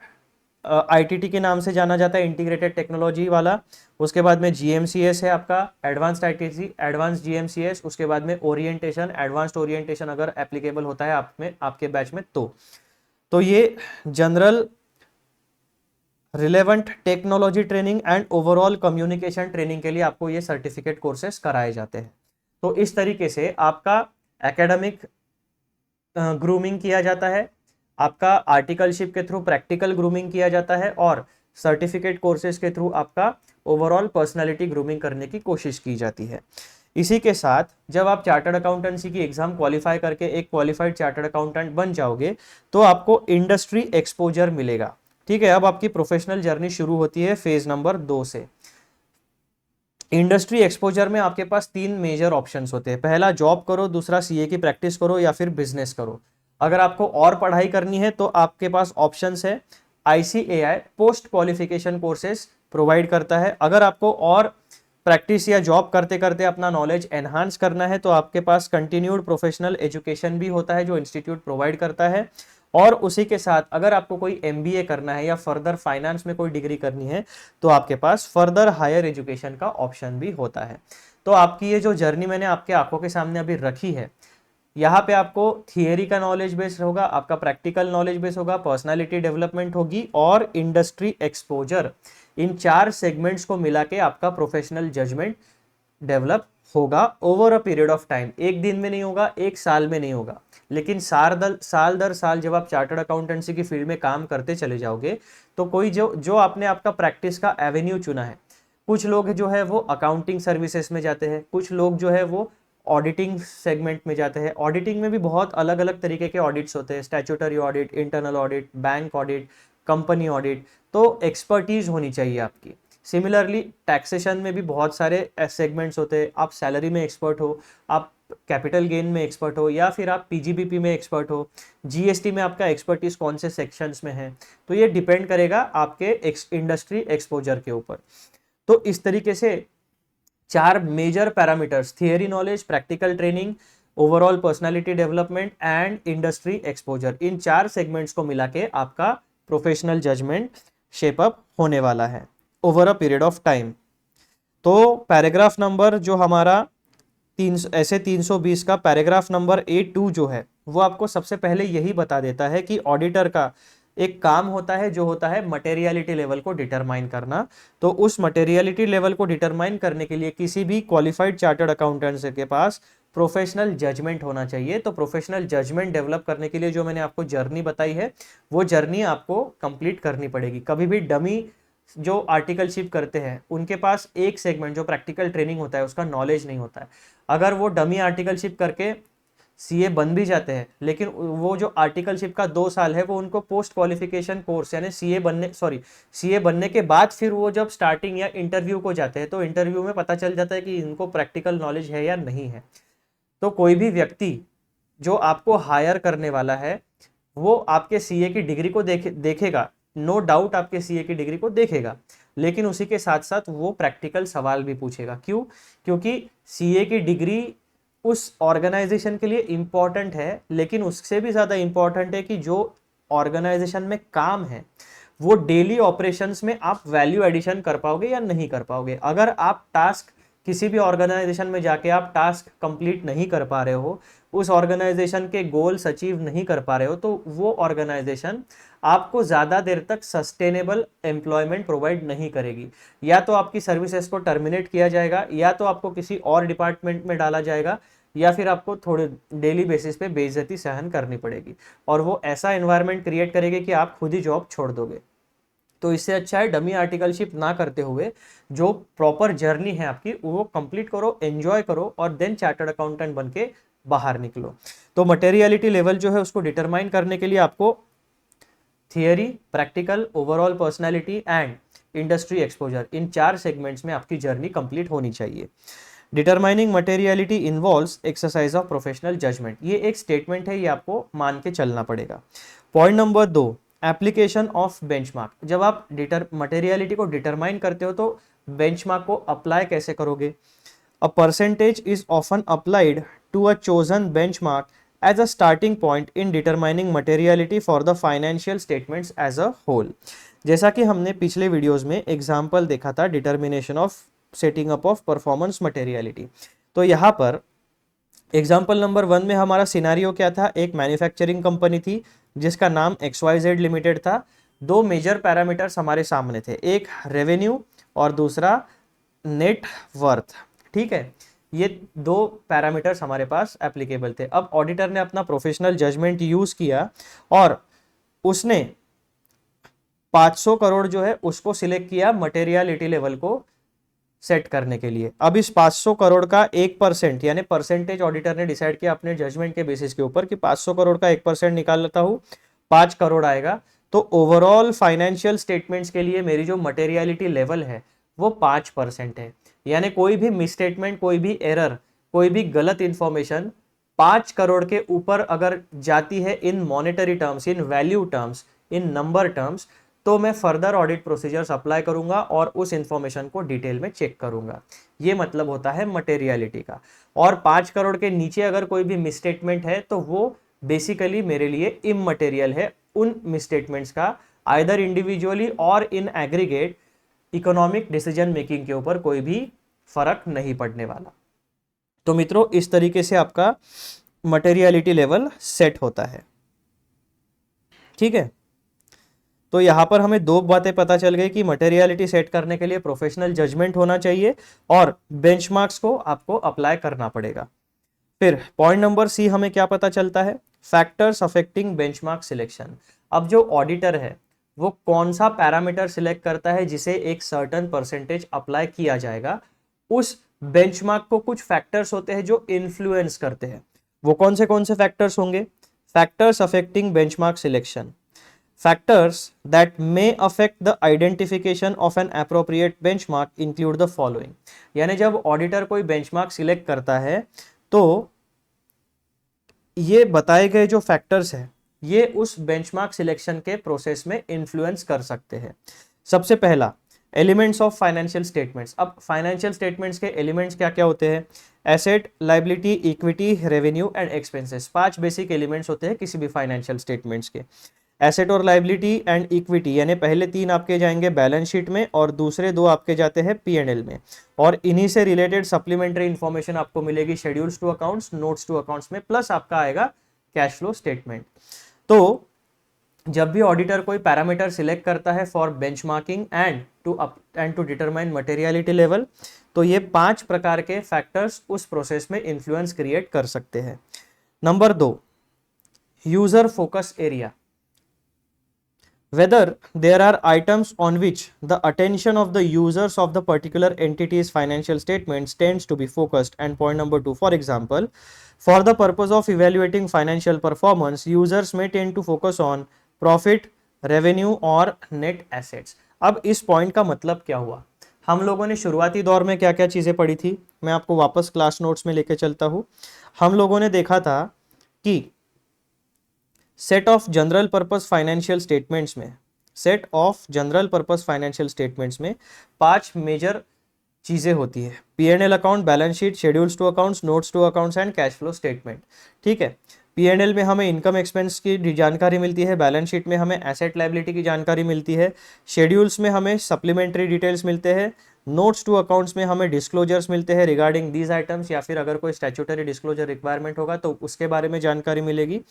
आईटीटी के नाम से जाना जाता है, इंटीग्रेटेड टेक्नोलॉजी वाला। उसके बाद में जीएमसीएस है आपका, एडवांस्ड आईटीसी, एडवांस्ड जीएमसीएस। उसके बाद में ओरिएंटेशन, एडवांस्ड ओरिएंटेशन अगर एप्लीकेबल होता है आप में, आपके बैच में तो ये general relevant technology training and overall communication training के लिए आपको ये सर्टिफिकेट कोर्सेस कराए जाते हैं। तो इस तरीके से आपका एकेडमिक ग्रूमिंग किया जाता है, आपका आर्टिकलशिप के थ्रू प्रैक्टिकल ग्रूमिंग किया जाता है, और सर्टिफिकेट कोर्सेज के थ्रू आपका ओवरऑल पर्सनालिटी ग्रूमिंग करने की कोशिश की जाती है। इसी के साथ जब आप चार्टर्ड अकाउंटेंसी की एग्जाम क्वालिफाई करके एक क्वालिफाइड चार्टर्ड अकाउंटेंट बन जाओगे तो आपको इंडस्ट्री एक्सपोजर मिलेगा। ठीक है, अब आपकी प्रोफेशनल जर्नी शुरू होती है फेज नंबर 2 से। इंडस्ट्री एक्सपोजर में आपके पास 3 मेजर ऑप्शंस होते हैं। पहला जॉब करो, दूसरा सीए की प्रैक्टिस करो, या फिर बिजनेस करो। अगर आपको और पढ़ाई करनी है तो आपके पास ऑप्शंस है। ICAI post qualification courses provide करता है। अगर आपको और प्रैक्टिस या जॉब करते करते अपना नॉलेज एनहांस करना है तो आपके पास कंटिन्यूड प्रोफेशनल एजुकेशन भी होता है जो इंस्टीट्यूट प्रोवाइड करता है। और उसी के साथ अगर आपको कोई एमबीए करना है या फर्दर फाइनेंस में कोई डिग्री करनी है तो आपके पास फर्दर हायर एजुकेशन का ऑप्शन भी होता है। तो आपकी ये जो जर्नी मैंने आपके आंखों के सामने अभी रखी है, यहाँ पे आपको थियरी का नॉलेज बेस होगा, आपका प्रैक्टिकल नॉलेज बेस होगा, पर्सनालिटी डेवलपमेंट होगी और इंडस्ट्री एक्सपोजर। इन 4 सेगमेंट्स को मिला के आपका प्रोफेशनल जजमेंट डेवलप होगा over a period of time. एक दिन में नहीं होगा, एक साल में नहीं होगा, लेकिन साल दर साल जब आप चार्टर्ड अकाउंटेंसी की फील्ड में काम करते चले जाओगे तो कोई जो आपने आपका प्रैक्टिस का एवेन्यू चुना है, कुछ लोग जो है वो अकाउंटिंग सर्विसेज में जाते हैं, कुछ लोग जो है वो ऑडिटिंग सेगमेंट में जाते हैं। ऑडिटिंग में भी बहुत अलग अलग तरीके के ऑडिट्स होते हैं, statutory audit, internal audit, bank audit, company audit. तो एक्सपर्टीज होनी चाहिए आपकी। सिमिलरली टैक्सेशन में भी बहुत सारे सेगमेंट्स होते हैं। आप सैलरी में एक्सपर्ट हो, आप कैपिटल गेन में एक्सपर्ट हो, या फिर आप पीजीबीपी में एक्सपर्ट हो, जीएसटी में आपका एक्सपर्टीज कौन से सेक्शंस में है, तो ये डिपेंड करेगा आपके इंडस्ट्री एक्सपोजर के ऊपर। तो इस तरीके से 4 major parameters, theory knowledge, practical training, overall personality development and industry exposure, इन 4 सेगमेंट्स को मिला के आपका प्रोफेशनल जजमेंट शेप अप होने वाला है over a period of time. तो पैराग्राफ नंबर जो हमारा 320 का पैराग्राफ नंबर A2 जो है वो आपको सबसे पहले यही बता देता है कि ऑडिटर का एक काम होता है जो होता है मटेरियलिटी लेवल को डिटरमाइन करना। तो उस मटेरियलिटी लेवल को डिटरमाइन करने के लिए किसी भी क्वालिफाइड चार्टर्ड अकाउंटेंट के पास प्रोफेशनल जजमेंट होना चाहिए। तो प्रोफेशनल जजमेंट डेवलप करने के लिए जो मैंने आपको जर्नी बताई है वो जर्नी आपको कंप्लीट करनी पड़ेगी। कभी भी डमी जो आर्टिकलशिप करते हैं उनके पास एक सेगमेंट जो प्रैक्टिकल ट्रेनिंग होता है उसका नॉलेज नहीं होता है। अगर वो डमी आर्टिकलशिप करके सीए बन भी जाते हैं, लेकिन वो जो आर्टिकलशिप का 2 साल है वो उनको पोस्ट क्वालिफिकेशन कोर्स यानी सीए बनने के बाद फिर वो जब स्टार्टिंग या इंटरव्यू को जाते हैं तो इंटरव्यू में पता चल जाता है कि इनको प्रैक्टिकल नॉलेज है या नहीं है। तो कोई भी व्यक्ति जो आपको हायर करने वाला है वो आपके सीए की डिग्री को देखेगा, नो डाउट आपके सीए की डिग्री को देखेगा, लेकिन उसी के साथ साथ वो प्रैक्टिकल सवाल भी पूछेगा। क्यों? क्योंकि सीए की डिग्री उस ऑर्गेनाइजेशन के लिए इंपॉर्टेंट है, लेकिन उससे भी ज़्यादा इंपॉर्टेंट है कि जो ऑर्गेनाइजेशन में काम है वो डेली ऑपरेशंस में आप वैल्यू एडिशन कर पाओगे या नहीं कर पाओगे। अगर आप टास्क किसी भी ऑर्गेनाइजेशन में जाके आप टास्क कंप्लीट नहीं कर पा रहे हो, उस ऑर्गेनाइजेशन के गोल्स अचीव नहीं कर पा रहे हो, तो वो ऑर्गेनाइजेशन आपको ज़्यादा देर तक सस्टेनेबल एम्प्लॉयमेंट प्रोवाइड नहीं करेगी। या तो आपकी सर्विसेज को टर्मिनेट किया जाएगा, या तो आपको किसी और डिपार्टमेंट में डाला जाएगा, या फिर आपको थोड़े डेली बेसिस पे बेइज्जती सहन करनी पड़ेगी, और वो ऐसा एनवायरनमेंट क्रिएट करेगी कि आप खुद ही जॉब छोड़ दोगे। तो इससे अच्छा है डमी आर्टिकलशिप ना करते हुए जो प्रॉपर जर्नी है आपकी वो कंप्लीट करो, एंजॉय करो, और देन चार्टर्ड अकाउंटेंट बन के बाहर निकलो। तो मटेरियलिटी लेवल जो है उसको डिटरमाइन करने के लिए आपको theory, practical, overall personality and industry exposure, इन 4 सेगमेंट्स में आपकी जर्नी कंप्लीट होनी चाहिए। Determining materiality involves exercise of professional judgement, ये एक स्टेटमेंट है, ये आपको मान के चलना पड़ेगा। Point number 2, application of benchmark. जब आप मटेरियलिटी को डिटरमाइन करते हो तो बेंचमार्क को अप्लाई कैसे करोगे? A percentage is often applied to a chosen benchmark as a starting point in determining materiality for the financial statements as a whole। जैसा कि हमने पिछले वीडियोस में एग्जाम्पल देखा था determination of setting up of performance materiality. तो यहाँ पर एग्जाम्पल नंबर 1 में हमारा सिनारियो क्या था? एक मैन्युफैक्चरिंग कंपनी थी जिसका नाम XYZ लिमिटेड था। 2 मेजर पैरामीटर्स हमारे सामने थे, एक रेवेन्यू और दूसरा नेट वर्थ। ठीक है, ये 2 पैरामीटर्स हमारे पास एप्लीकेबल थे। अब ऑडिटर ने अपना प्रोफेशनल जजमेंट यूज किया और उसने 500 करोड़ जो है उसको सिलेक्ट किया मटेरियलिटी लेवल को सेट करने के लिए। अब इस 500 करोड़ का 1% यानी परसेंटेज ऑडिटर ने डिसाइड किया अपने जजमेंट के बेसिस के ऊपर कि 500 करोड़ का 1% निकाल लेता हूं, 5 करोड़ आएगा। तो ओवरऑल फाइनेंशियल स्टेटमेंट्स के लिए मेरी जो मटेरियलिटी लेवल है वो 5% है। यानी कोई भी मिसस्टेटमेंट, कोई भी एरर, कोई भी गलत इंफॉर्मेशन 5 करोड़ के ऊपर अगर जाती है इन मॉनेटरी टर्म्स, इन वैल्यू टर्म्स, इन नंबर टर्म्स, तो मैं फर्दर ऑडिट प्रोसीजर्स अप्लाई करूंगा और उस इंफॉर्मेशन को डिटेल में चेक करूंगा। ये मतलब होता है मटेरियलिटी का। और 5 करोड़ के नीचे अगर कोई भी मिसस्टेटमेंट है तो वो बेसिकली मेरे लिए इममटेरियल है। उन मिसस्टेटमेंट्स का आइदर इंडिविजुअली और in aggregate economic decision making के ऊपर कोई भी फर्क नहीं पड़ने वाला। तो मित्रों, इस तरीके से आपका मटेरियलिटी लेवल सेट होता है। ठीक है, तो यहां पर हमें 2 बातें पता चल गई कि मटेरियलिटी सेट करने के लिए प्रोफेशनल जजमेंट होना चाहिए और बेंचमार्क्स को आपको अप्लाई करना पड़ेगा। फिर पॉइंट नंबर C हमें क्या पता चलता है? Factors affecting benchmark selection. अब जो ऑडिटर है वो कौन सा पैरामीटर सिलेक्ट करता है जिसे एक सर्टेन परसेंटेज अप्लाई किया जाएगा, उस बेंचमार्क को कुछ फैक्टर्स होते हैं जो इन्फ्लुएंस करते हैं। वो कौन से फैक्टर्स होंगे? Factors affecting benchmark selection, factors that may affect the identification of an appropriate benchmark include the following। यानी जब ऑडिटर कोई बेंचमार्क सिलेक्ट करता है तो ये बताए गए जो फैक्टर्स हैं ये उस बेंचमार्क सिलेक्शन के प्रोसेस में इन्फ्लुएंस कर सकते हैं। सबसे पहला, एलिमेंट्स ऑफ फाइनेंशियल स्टेटमेंट्स। अब फाइनेंशियल स्टेटमेंट्स के एलिमेंट्स क्या क्या होते हैं? Asset, liability, equity, revenue and expenses. 5 basic elements होते हैं किसी भी फाइनेंशियल स्टेटमेंट्स के। एसेट और लायबिलिटी एंड इक्विटी यानी पहले 3 आपके जाएंगे बैलेंस शीट में और दूसरे 2 आपके जाते हैं P&L में, और इन्हीं से रिलेटेड सप्लीमेंट्री इंफॉर्मेशन आपको मिलेगी schedules to accounts, notes to accounts में, प्लस आपका आएगा कैश फ्लो स्टेटमेंट। तो जब भी ऑडिटर कोई पैरामीटर सिलेक्ट करता है for benchmarking and to determine materiality level, तो ये 5 प्रकार के फैक्टर्स उस प्रोसेस में इन्फ्लुएंस क्रिएट कर सकते हैं। Number 2, user focus area. Whether there are items on which the attention of the users of the particular entity's financial statements tends to be focused. And point number 2, for example, for the purpose of evaluating financial performance, users may tend to focus on profit, revenue और net assets। अब इस पॉइंट का मतलब क्या हुआ? हम लोगों ने शुरुआती दौर में क्या क्या चीज़ें पढ़ी थी, मैं आपको वापस क्लास नोट्स में लेके चलता हूँ। हम लोगों ने देखा था कि set of general purpose financial statements में, set of general purpose financial statements में 5 मेजर चीज़ें होती है। P&L account, balance sheet, schedules to accounts, notes to accounts and cash flow statement. ठीक है, P&L में हमें इनकम एक्सपेंस की जानकारी मिलती है, बैलेंस शीट में हमें एसेट लायबिलिटी की जानकारी मिलती है, शेड्यूल्स में हमें सप्लीमेंट्री डिटेल्स मिलते हैं, नोट्स टू अकाउंट्स में हमें डिस्क्लोजर्स मिलते हैं रिगार्डिंग दीज आइटम्स, या फिर अगर कोई स्टैट्यूटरी डिस्क्लोजर रिक्वायरमेंट होगा तो उसके बारे में जानकारी मिलेगी,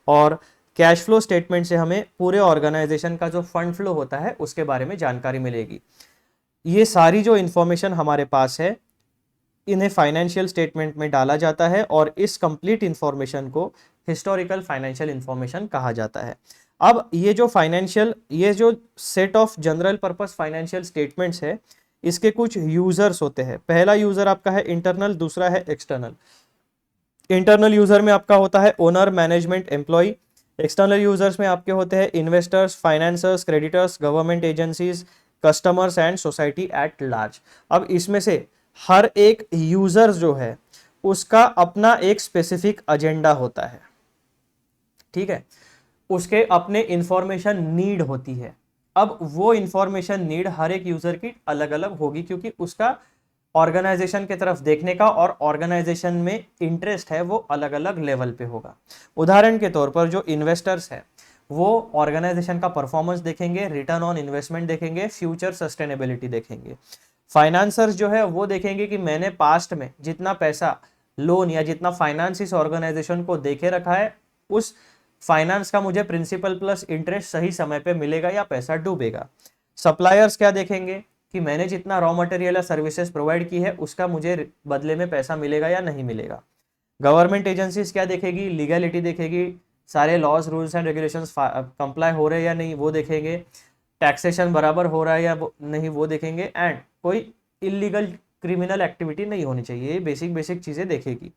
और कैश फ्लो स्टेटमेंट से हमें पूरे ऑर्गेनाइजेशन का जो फंड फ्लो होता है उसके बारे में जानकारी मिलेगी। ये सारी जो इंफॉर्मेशन हमारे पास है इन्हें फाइनेंशियल स्टेटमेंट में डाला जाता है और इस कंप्लीट इंफॉर्मेशन को हिस्टोरिकल फाइनेंशियल इंफॉर्मेशन कहा जाता है। अब ये जो set of general purpose financial statements है इसके कुछ यूजर्स होते हैं। पहला यूजर आपका है इंटरनल, दूसरा है एक्सटर्नल। इंटरनल यूजर में आपका होता है owner, management, employ. External users में आपके होते हैं investors, financiers, creditors, government agencies, customers and society at large. अब इसमें से हर एक यूजर जो है उसका अपना एक स्पेसिफिक एजेंडा होता है। ठीक है, उसके अपने इंफॉर्मेशन नीड होती है। अब वो इंफॉर्मेशन नीड हर एक यूजर की अलग अलग होगी क्योंकि उसका ऑर्गेनाइजेशन की तरफ देखने का और ऑर्गेनाइजेशन में इंटरेस्ट है वो अलग अलग लेवल पे होगा। उदाहरण के तौर पर जो इन्वेस्टर्स है वो ऑर्गेनाइजेशन का परफॉर्मेंस देखेंगे, रिटर्न ऑन इन्वेस्टमेंट देखेंगे, फ्यूचर सस्टेनेबिलिटी देखेंगे। फाइनेंसर्स जो है वो देखेंगे कि मैंने पास्ट में जितना पैसा लोन या जितना फाइनेंस इस ऑर्गेनाइजेशन को देके रखा है उस फाइनेंस का मुझे प्रिंसिपल प्लस इंटरेस्ट सही समय पे मिलेगा या पैसा डूबेगा। सप्लायर्स क्या देखेंगे कि मैंने जितना रॉ मटेरियल या सर्विसेज प्रोवाइड की है उसका मुझे बदले में पैसा मिलेगा या नहीं मिलेगा। गवर्नमेंट एजेंसीज क्या देखेगी? लीगलिटी देखेगी, सारे laws rules and regulations comply हो रहे हैं या नहीं वो देखेंगे, टैक्सेशन बराबर हो रहा है या नहीं वो देखेंगे, एंड कोई इलीगल क्रिमिनल एक्टिविटी नहीं होनी चाहिए। ये बेसिक चीज़ें देखेगी।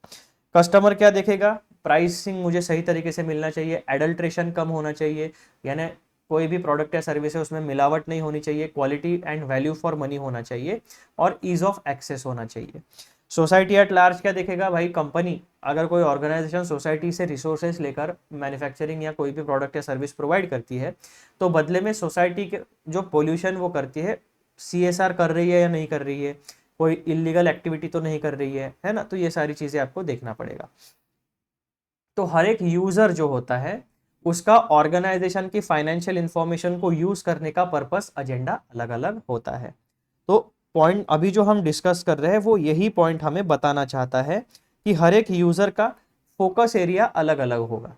कस्टमर क्या देखेगा? प्राइसिंग मुझे सही तरीके से मिलना चाहिए, एडल्ट्रेशन कम होना चाहिए, यानी कोई भी प्रोडक्ट या सर्विस है उसमें मिलावट नहीं होनी चाहिए, quality and value for money होना चाहिए, और ईज ऑफ एक्सेस होना चाहिए। सोसाइटी एट लार्ज क्या देखेगा? भाई कंपनी अगर कोई ऑर्गेनाइजेशन सोसाइटी से रिसोर्सेज लेकर मैन्युफैक्चरिंग या कोई भी प्रोडक्ट या सर्विस प्रोवाइड करती है तो बदले में सोसाइटी के जो पोल्यूशन वो करती है CSR कर रही है या नहीं कर रही है, कोई इलीगल एक्टिविटी तो नहीं कर रही है ना। तो ये सारी चीज़ें आपको देखना पड़ेगा। तो हर एक यूज़र जो होता है उसका ऑर्गेनाइजेशन की फाइनेंशियल इंफॉर्मेशन को यूज करने का पर्पस एजेंडा अलग अलग होता है। तो पॉइंट अभी जो हम डिस्कस कर रहे हैं वो यही पॉइंट हमें बताना चाहता है कि हर एक यूजर का फोकस एरिया अलग अलग होगा।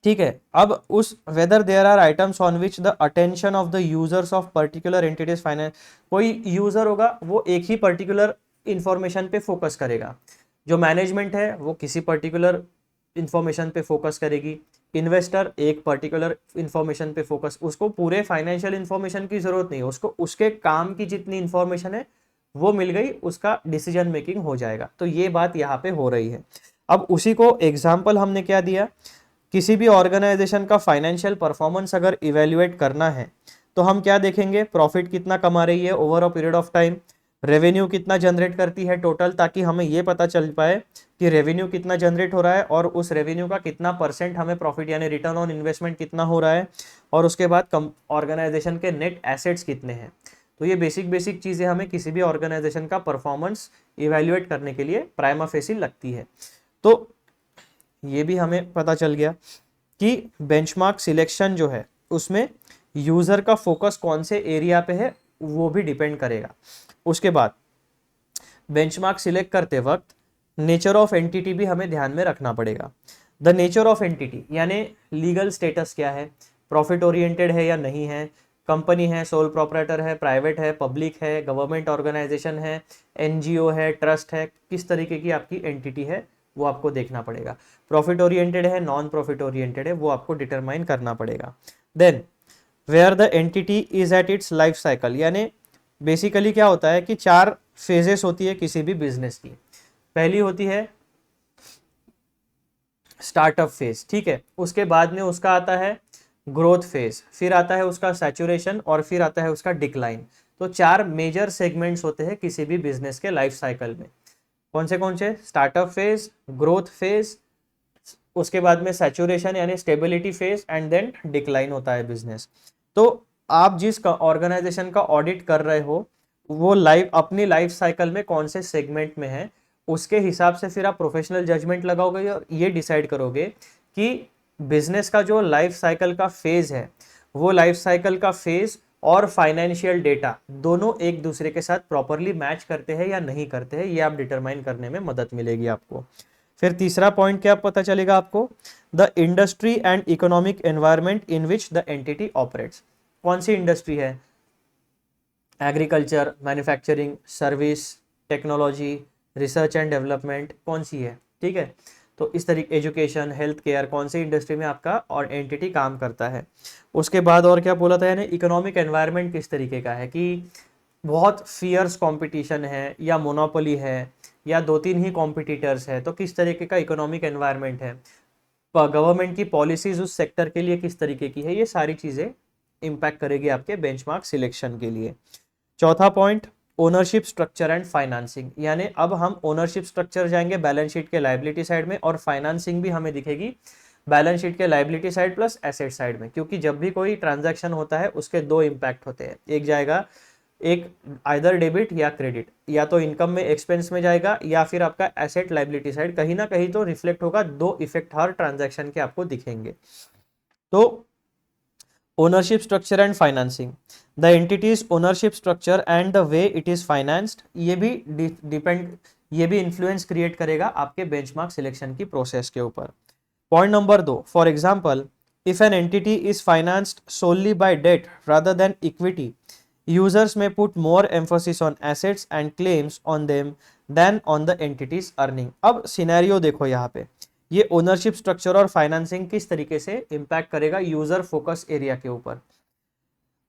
ठीक है, अब उस whether there are items on which the attention of the users of particular entity's finance, कोई यूजर होगा वो एक ही पर्टिकुलर इंफॉर्मेशन पे फोकस करेगा। जो मैनेजमेंट है वो किसी पर्टिकुलर इंफॉर्मेशन पे फोकस करेगी, इन्वेस्टर एक पर्टिकुलर इंफॉर्मेशन पे फोकस, उसको पूरे फाइनेंशियल इंफॉर्मेशन की जरूरत नहीं है, उसको उसके काम की जितनी इंफॉर्मेशन है वो मिल गई, उसका डिसीजन मेकिंग हो जाएगा। तो ये बात यहाँ पे हो रही है। अब उसी को एग्जाम्पल हमने क्या दिया, किसी भी ऑर्गेनाइजेशन का फाइनेंशियल परफॉर्मेंस अगर इवेल्युएट करना है तो हम क्या देखेंगे, प्रॉफिट कितना कमा रही है over a period of time, revenue कितना जनरेट करती है टोटल, ताकि हमें ये पता चल पाए कि रेवेन्यू कितना जनरेट हो रहा है और उस रेवेन्यू का कितना परसेंट हमें प्रॉफिट यानी रिटर्न ऑन इन्वेस्टमेंट कितना हो रहा है, और उसके बाद ऑर्गेनाइजेशन के नेट एसेट्स कितने हैं। तो ये बेसिक बेसिक चीज़ें हमें किसी भी ऑर्गेनाइजेशन का परफॉर्मेंस इवेल्युएट करने के लिए प्राइमा फेसी लगती है। तो ये भी हमें पता चल गया कि बेंचमार्क सिलेक्शन जो है उसमें यूज़र का फोकस कौन से एरिया पे है वो भी डिपेंड करेगा। उसके बाद बेंचमार्क सिलेक्ट करते वक्त नेचर ऑफ एंटिटी भी हमें ध्यान में रखना पड़ेगा। द नेचर ऑफ एंटिटी यानी लीगल स्टेटस क्या है, प्रॉफिट ओरिएंटेड है या नहीं है, कंपनी है, सोल प्रोप्राइटर है, प्राइवेट है, पब्लिक है, गवर्नमेंट ऑर्गेनाइजेशन है, एनजीओ है, ट्रस्ट है, किस तरीके की आपकी एंटिटी है वो आपको देखना पड़ेगा। प्रॉफिट ओरिएंटेड है, नॉन प्रॉफिट ओरिएंटेड है, वो आपको डिटरमाइन करना पड़ेगा। Then where the entity is at its life cycle, यानी बेसिकली क्या होता है कि 4 फेजेस होती है किसी भी बिजनेस की। पहली होती है स्टार्टअप फेज, ठीक है, उसके बाद में उसका आता है ग्रोथ फेज, फिर आता है उसका सैचुरेशन और फिर आता है उसका डिक्लाइन। तो 4 मेजर सेगमेंट्स होते हैं किसी भी बिजनेस के लाइफ साइकिल में। कौन से स्टार्टअप फेज, ग्रोथ फेज, उसके बाद में सैचुरेशन यानी stability phase and then decline होता है बिजनेस। तो आप जिस ऑर्गेनाइजेशन का ऑडिट कर रहे हो वो अपनी लाइफ साइकिल में कौन से सेगमेंट में है, उसके हिसाब से फिर आप प्रोफेशनल जजमेंट लगाओगे और ये डिसाइड करोगे कि बिजनेस का जो लाइफ साइकिल का फेज है वो लाइफ साइकिल का फेज और फाइनेंशियल डेटा दोनों एक दूसरे के साथ प्रॉपरली मैच करते हैं या नहीं करते हैं, ये आप डिटरमाइन करने में मदद मिलेगी आपको। फिर तीसरा पॉइंट क्या पता चलेगा आपको, the industry and economic environment in which the entity operates. कौन सी इंडस्ट्री है, agriculture, manufacturing, service, technology, research and development, कौन सी है, ठीक है। तो इस तरीके एजुकेशन, हेल्थ केयर, कौन सी इंडस्ट्री में आपका और एंटिटी काम करता है। उसके बाद और क्या बोला था, यानी इकोनॉमिक एनवायरनमेंट किस तरीके का है, कि बहुत फियर्स कंपटीशन है या मोनोपोली है या 2-3 ही कॉम्पिटिटर्स है, तो किस तरीके का इकोनॉमिक एनवायरनमेंट है, गवर्नमेंट की पॉलिसीज उस सेक्टर के लिए किस तरीके की है, ये सारी चीज़ें इम्पैक्ट करेगी आपके बेंचमार्क सिलेक्शन के लिए। चौथा point ownership structure and financing, यानी अब हम ओनरशिप स्ट्रक्चर जाएंगे बैलेंस शीट के लायबिलिटी साइड में और फाइनेंसिंग भी हमें दिखेगी बैलेंस शीट के liability side plus asset side में, क्योंकि जब भी कोई ट्रांजैक्शन होता है उसके 2 इम्पैक्ट होते हैं, एक जाएगा एक आइदर डेबिट या क्रेडिट, या तो इनकम में एक्सपेंस में जाएगा या फिर आपका एसेट लायबिलिटी साइड, कहीं ना कहीं तो रिफ्लेक्ट होगा, 2 इफेक्ट हर ट्रांजैक्शन के आपको दिखेंगे। तो ownership structure and financing, the entity's ownership structure and the way it is financed, ये भी ये भी इन्फ्लुएंस क्रिएट करेगा आपके बेंचमार्क सिलेक्शन की प्रोसेस के ऊपर। Point number 2, for example if an entity is financed solely by debt rather than equity, users may put more emphasis on assets and claims on them than on the entity's earning। अब सिनेरियो देखो यहाँ पे, ये ओनरशिप स्ट्रक्चर और फाइनेंसिंग किस तरीके से इंपैक्ट करेगा यूजर फोकस एरिया के ऊपर।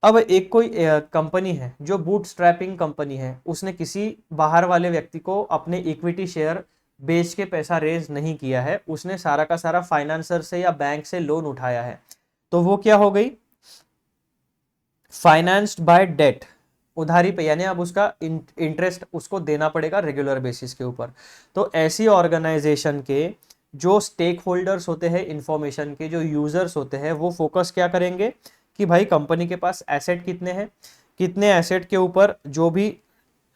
अब एक कोई कंपनी है जो बूट स्ट्रैपिंग कंपनी है, उसने किसी बाहर वाले व्यक्ति को अपने इक्विटी शेयर बेच के पैसा रेज नहीं किया है, उसने सारा का सारा फाइनेंसर से या बैंक से लोन उठाया है, तो वो क्या हो गई, फाइनेंस्ड बाय डेट, उधारी पे, यानी अब उसका इंटरेस्ट उसको देना पड़ेगा रेगुलर बेसिस के ऊपर। तो ऐसी ऑर्गेनाइजेशन के जो स्टेक होल्डर्स होते हैं इंफॉर्मेशन के, जो यूजर्स होते हैं, वो फोकस क्या करेंगे कि भाई कंपनी के पास एसेट कितने हैं, कितने एसेट के ऊपर जो भी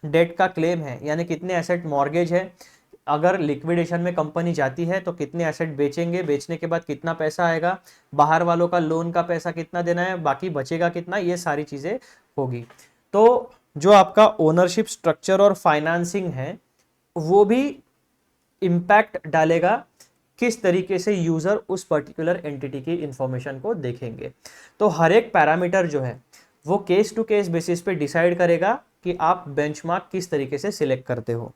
डेट का क्लेम है, यानी कितने एसेट मॉर्गेज है, अगर लिक्विडेशन में कंपनी जाती है तो कितने एसेट बेचेंगे, बेचने के बाद कितना पैसा आएगा, बाहर वालों का लोन का पैसा कितना देना है, बाकी बचेगा कितना, ये सारी चीज़ें होगी। तो जो आपका ओनरशिप स्ट्रक्चर और फाइनेंसिंग है वो भी इम्पैक्ट डालेगा किस तरीके से यूजर उस पर्टिकुलर एंटिटी की इंफॉर्मेशन को देखेंगे। तो हर एक पैरामीटर जो है वो केस टू केस बेसिस पे डिसाइड करेगा कि आप बेंचमार्क किस तरीके से सिलेक्ट करते हो।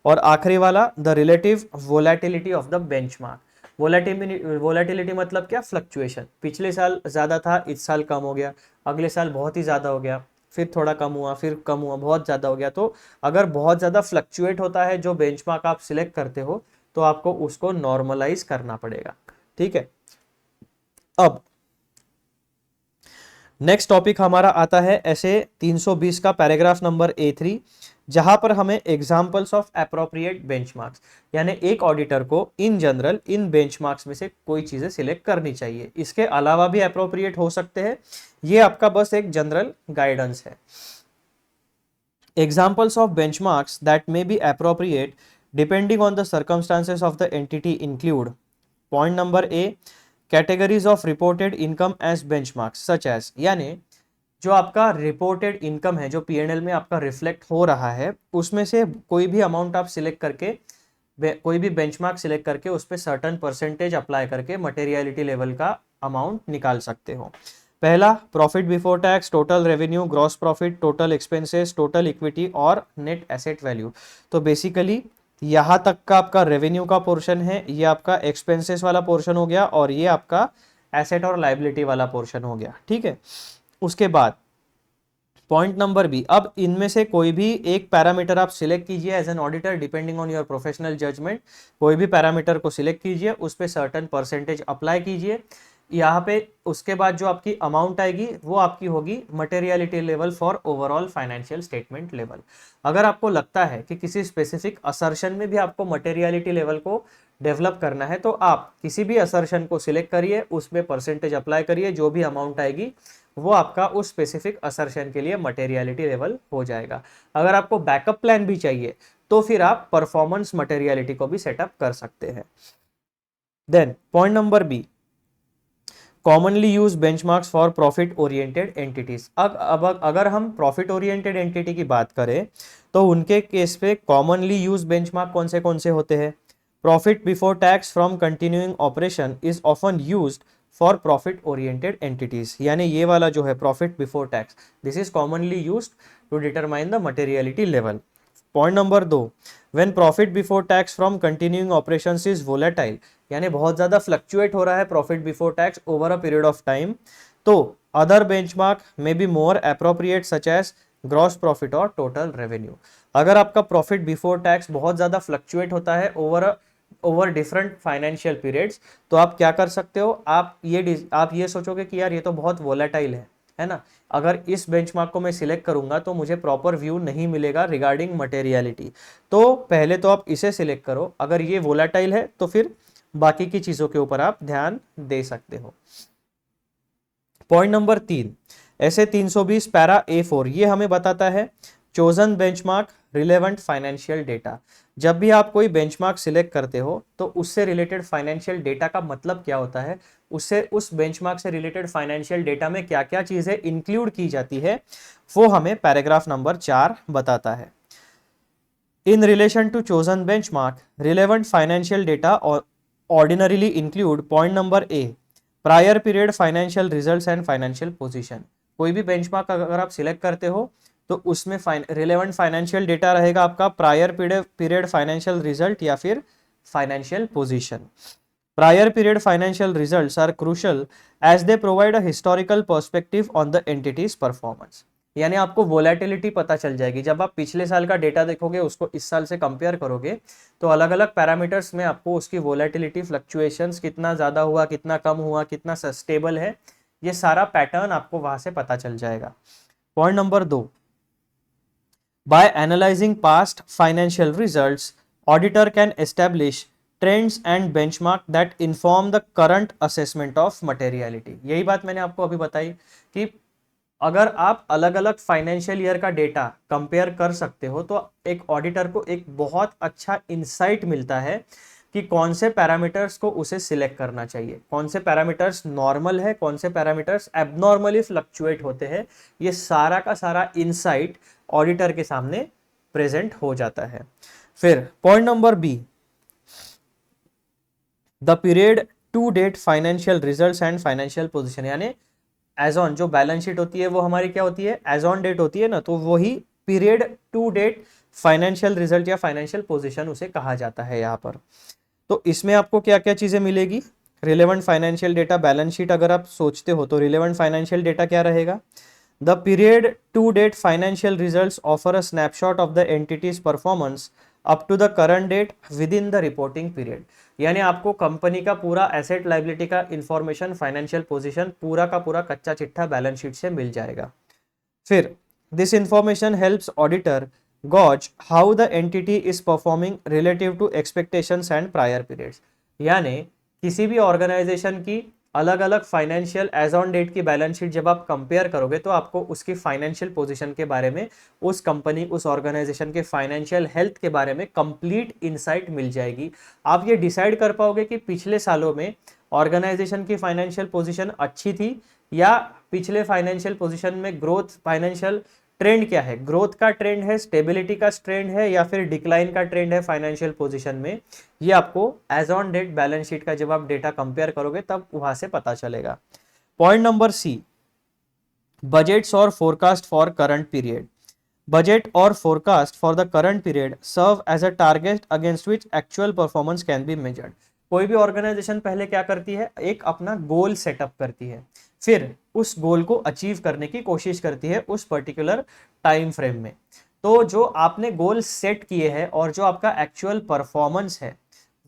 और आखिरी वाला, the relative volatility of the benchmark. Volatility मतलब क्या, फ्लक्चुएशन, पिछले साल ज़्यादा था, इस साल कम हो गया, अगले साल बहुत ही ज़्यादा हो गया, फिर थोड़ा कम हुआ, फिर कम हुआ, बहुत ज़्यादा हो गया। तो अगर बहुत ज़्यादा फ्लक्चुएट होता है जो बेंचमार्क आप सिलेक्ट करते हो, तो आपको उसको नॉर्मलाइज करना पड़ेगा। ठीक है, अब नेक्स्ट टॉपिक हमारा आता है ऐसे 320 का पैराग्राफ नंबर A3, जहां पर हमें एग्जांपल्स ऑफ एप्रोप्रिएट बेंचमार्क्स, यानी एक ऑडिटर को इन जनरल इन बेंचमार्क्स में से कोई चीजें सिलेक्ट करनी चाहिए, इसके अलावा भी एप्रोप्रिएट हो सकते हैं। ये आपका बस एक जनरल गाइडेंस है। Examples of benchmarks that may be appropriate depending on the circumstances of the entity include, point number A, categories of reported income as benchmarks such as, यानी जो आपका रिपोर्टेड इनकम है, जो पीएनएल में आपका रिफ्लेक्ट हो रहा है, उसमें से कोई भी अमाउंट आप सिलेक्ट करके, कोई भी बेंचमार्क सिलेक्ट करके उस पर सर्टन परसेंटेज अप्लाई करके मटेरियलिटी लेवल का अमाउंट निकाल सकते हो। पहला, profit before tax, total revenue, gross profit, total expenses, total equity और नेट एसेट वैल्यू। तो बेसिकली यहाँ तक का आपका रेवेन्यू का पोर्शन है, ये आपका एक्सपेंसेस वाला पोर्शन हो गया, और ये आपका एसेट और लाइबिलिटी वाला पोर्शन हो गया। ठीक है, उसके बाद पॉइंट नंबर बी, अब इनमें से कोई भी एक पैरामीटर आप सिलेक्ट कीजिए as an auditor depending on your professional judgement. कोई भी पैरामीटर को सिलेक्ट कीजिए, उस पर सर्टन परसेंटेज अप्लाई कीजिए। यहाँ पे उसके बाद जो आपकी अमाउंट आएगी वो आपकी होगी materiality level for overall financial statement level. अगर आपको लगता है कि किसी स्पेसिफिक असर्शन में भी आपको मटेरियलिटी लेवल को डेवलप करना है, तो आप किसी भी असर्शन को सिलेक्ट करिए, उसमें परसेंटेज अप्लाई करिए, जो भी अमाउंट आएगी वो आपका उस स्पेसिफिक असर्शन के लिए मटेरियलिटी लेवल हो जाएगा। अगर आपको बैकअप प्लान भी चाहिए तो फिर आप परफॉर्मेंस मटेरियलिटी को भी सेटअप कर सकते हैं। Then point number B, commonly use benchmarks for profit oriented entities. अब अगर हम प्रॉफिट ओरिएंटेड एंटिटी की बात करें तो उनके केस पे कॉमनली यूज बेंचमार्क कौन से होते हैं? Profit before tax from continuing operation is often used for profit oriented entities, यानी ये वाला जो है profit before tax, this is commonly used to determine the materiality level. Point number 2, when profit before tax from continuing operations is volatile, यानी बहुत ज्यादा फ्लक्चुएट हो रहा है profit before tax over a period of time, तो other benchmark may be more appropriate such as gross profit और टोटल रेवेन्यू। अगर आपका प्रॉफिट बिफोर टैक्स बहुत ज्यादा फ्लक्चुएट होता है ओवर डिफरेंट फाइनेंशियल पीरियड्स, तो आप क्या कर सकते हो, आप ये सोचोगे कि यार ये तो बहुत वोलेटाइल है ना, अगर इस बेंचमार्क को मैं सिलेक्ट करूंगा तो मुझे प्रॉपर व्यू नहीं मिलेगा रिगार्डिंग मटेरियलिटी, तो पहले तो आप इसे सिलेक्ट करो। अगर ये वोलेटाइल है तो फिर बाकी की चीजों के ऊपर आप ध्यान दे सकते हो। पॉइंट नंबर 3, ऐसे 320 पैरा A4, ये हमें बताता है chosen benchmark relevant financial data. जब भी आप कोई बेंचमार्क सिलेक्ट करते हो तो उससे रिलेटेड फाइनेंशियल डेटा का मतलब क्या होता है, उससे उस बेंचमार्क से रिलेटेड फाइनेंशियल डेटा में क्या क्या चीजें इंक्लूड की जाती है, वो हमें पैराग्राफ नंबर 4 बताता है। In relation to chosen benchmark relevant financial data ordinarily include point number A, prior period financial results and financial position. कोई भी बेंचमार्क अगर आप सिलेक्ट करते हो तो उसमें रिलेवेंट फाइनेंशियल डेटा रहेगा आपका प्रायर पीरियड फाइनेंशियल रिजल्ट या फिर financial position. Prior period financial results are crucial as they provide a historical perspective on the entity's performance, यानी आपको वोलेटिलिटी पता चल जाएगी। जब आप पिछले साल का डेटा देखोगे, उसको इस साल से कंपेयर करोगे, तो अलग अलग पैरामीटर्स में आपको उसकी वोलेटिलिटी, फ्लक्चुएशंस, कितना ज़्यादा हुआ, कितना कम हुआ, कितना सस्टेबल है, ये सारा पैटर्न आपको वहाँ से पता चल जाएगा। Point number 2, by analysing past financial results, auditor can establish trends and benchmark that inform the current assessment of materiality. यही बात मैंने आपको अभी बताई कि अगर आप अलग अलग फाइनेंशियल ईयर का डेटा कंपेयर कर सकते हो तो एक ऑडिटर को एक बहुत अच्छा इंसाइट मिलता है कि कौन से पैरामीटर्स को उसे सिलेक्ट करना चाहिए, कौन से पैरामीटर्स नॉर्मल है, कौन से पैरामीटर्स एबनॉर्मली फ्लक्चुएट होते हैं। ये सारा का सारा इंसाइट ऑडिटर के सामने प्रेजेंट हो जाता है। फिर point number B, the period to date financial results and financial position, यानी एज ऑन जो बैलेंस शीट होती है वो हमारी क्या होती है, एज ऑन डेट होती है ना, तो वही period to date financial result या फाइनेंशियल पोजीशन उसे कहा जाता है यहाँ पर। तो इसमें आपको क्या क्या चीजें मिलेगी, relevant financial data, balance sheet अगर आप सोचते हो तो रिलेवेंट फाइनेंशियल डेटा क्या रहेगा, The period to date financial results offer a snapshot of the entity's performance up to the current date within the reporting period. यानी आपको कंपनी का पूरा एसेट लाइबिलिटी का इंफॉर्मेशन, फाइनेंशियल पोजीशन पूरा का पूरा कच्चा चिट्ठा बैलेंस शीट से मिल जाएगा। फिर this information helps auditor gauge how the entity is performing relative to expectations and prior periods. यानी किसी भी ऑर्गेनाइजेशन की अलग अलग फाइनेंशियल एज ऑन डेट की बैलेंस शीट जब आप कंपेयर करोगे तो आपको उसकी फाइनेंशियल पोजीशन के बारे में, उस कंपनी, उस ऑर्गेनाइजेशन के फाइनेंशियल हेल्थ के बारे में कंप्लीट इंसाइट मिल जाएगी। आप ये डिसाइड कर पाओगे कि पिछले सालों में ऑर्गेनाइजेशन की फाइनेंशियल पोजीशन अच्छी थी या पिछले फाइनेंशियल पोजीशन में ग्रोथ, फाइनेंशियल ट्रेंड क्या है, ग्रोथ का ट्रेंड है, स्टेबिलिटी का ट्रेंड है या फिर डिक्लाइन का ट्रेंड है फाइनेंशियल पोजीशन में। ये आपको as on date balance sheet का जब आप डेटा कंपेयर करोगे तब वहां से पता चलेगा। पॉइंट नंबर सी, बजट्स और forecast for current period. Budget और forecast for the current period serve as a target against which actual performance can be measured. कोई भी ऑर्गेनाइजेशन पहले क्या करती है, एक अपना गोल सेटअप करती है, फिर उस गोल को अचीव करने की कोशिश करती है उस पर्टिकुलर टाइम फ्रेम में। तो जो आपने गोल सेट किए हैं और जो आपका एक्चुअल परफॉर्मेंस है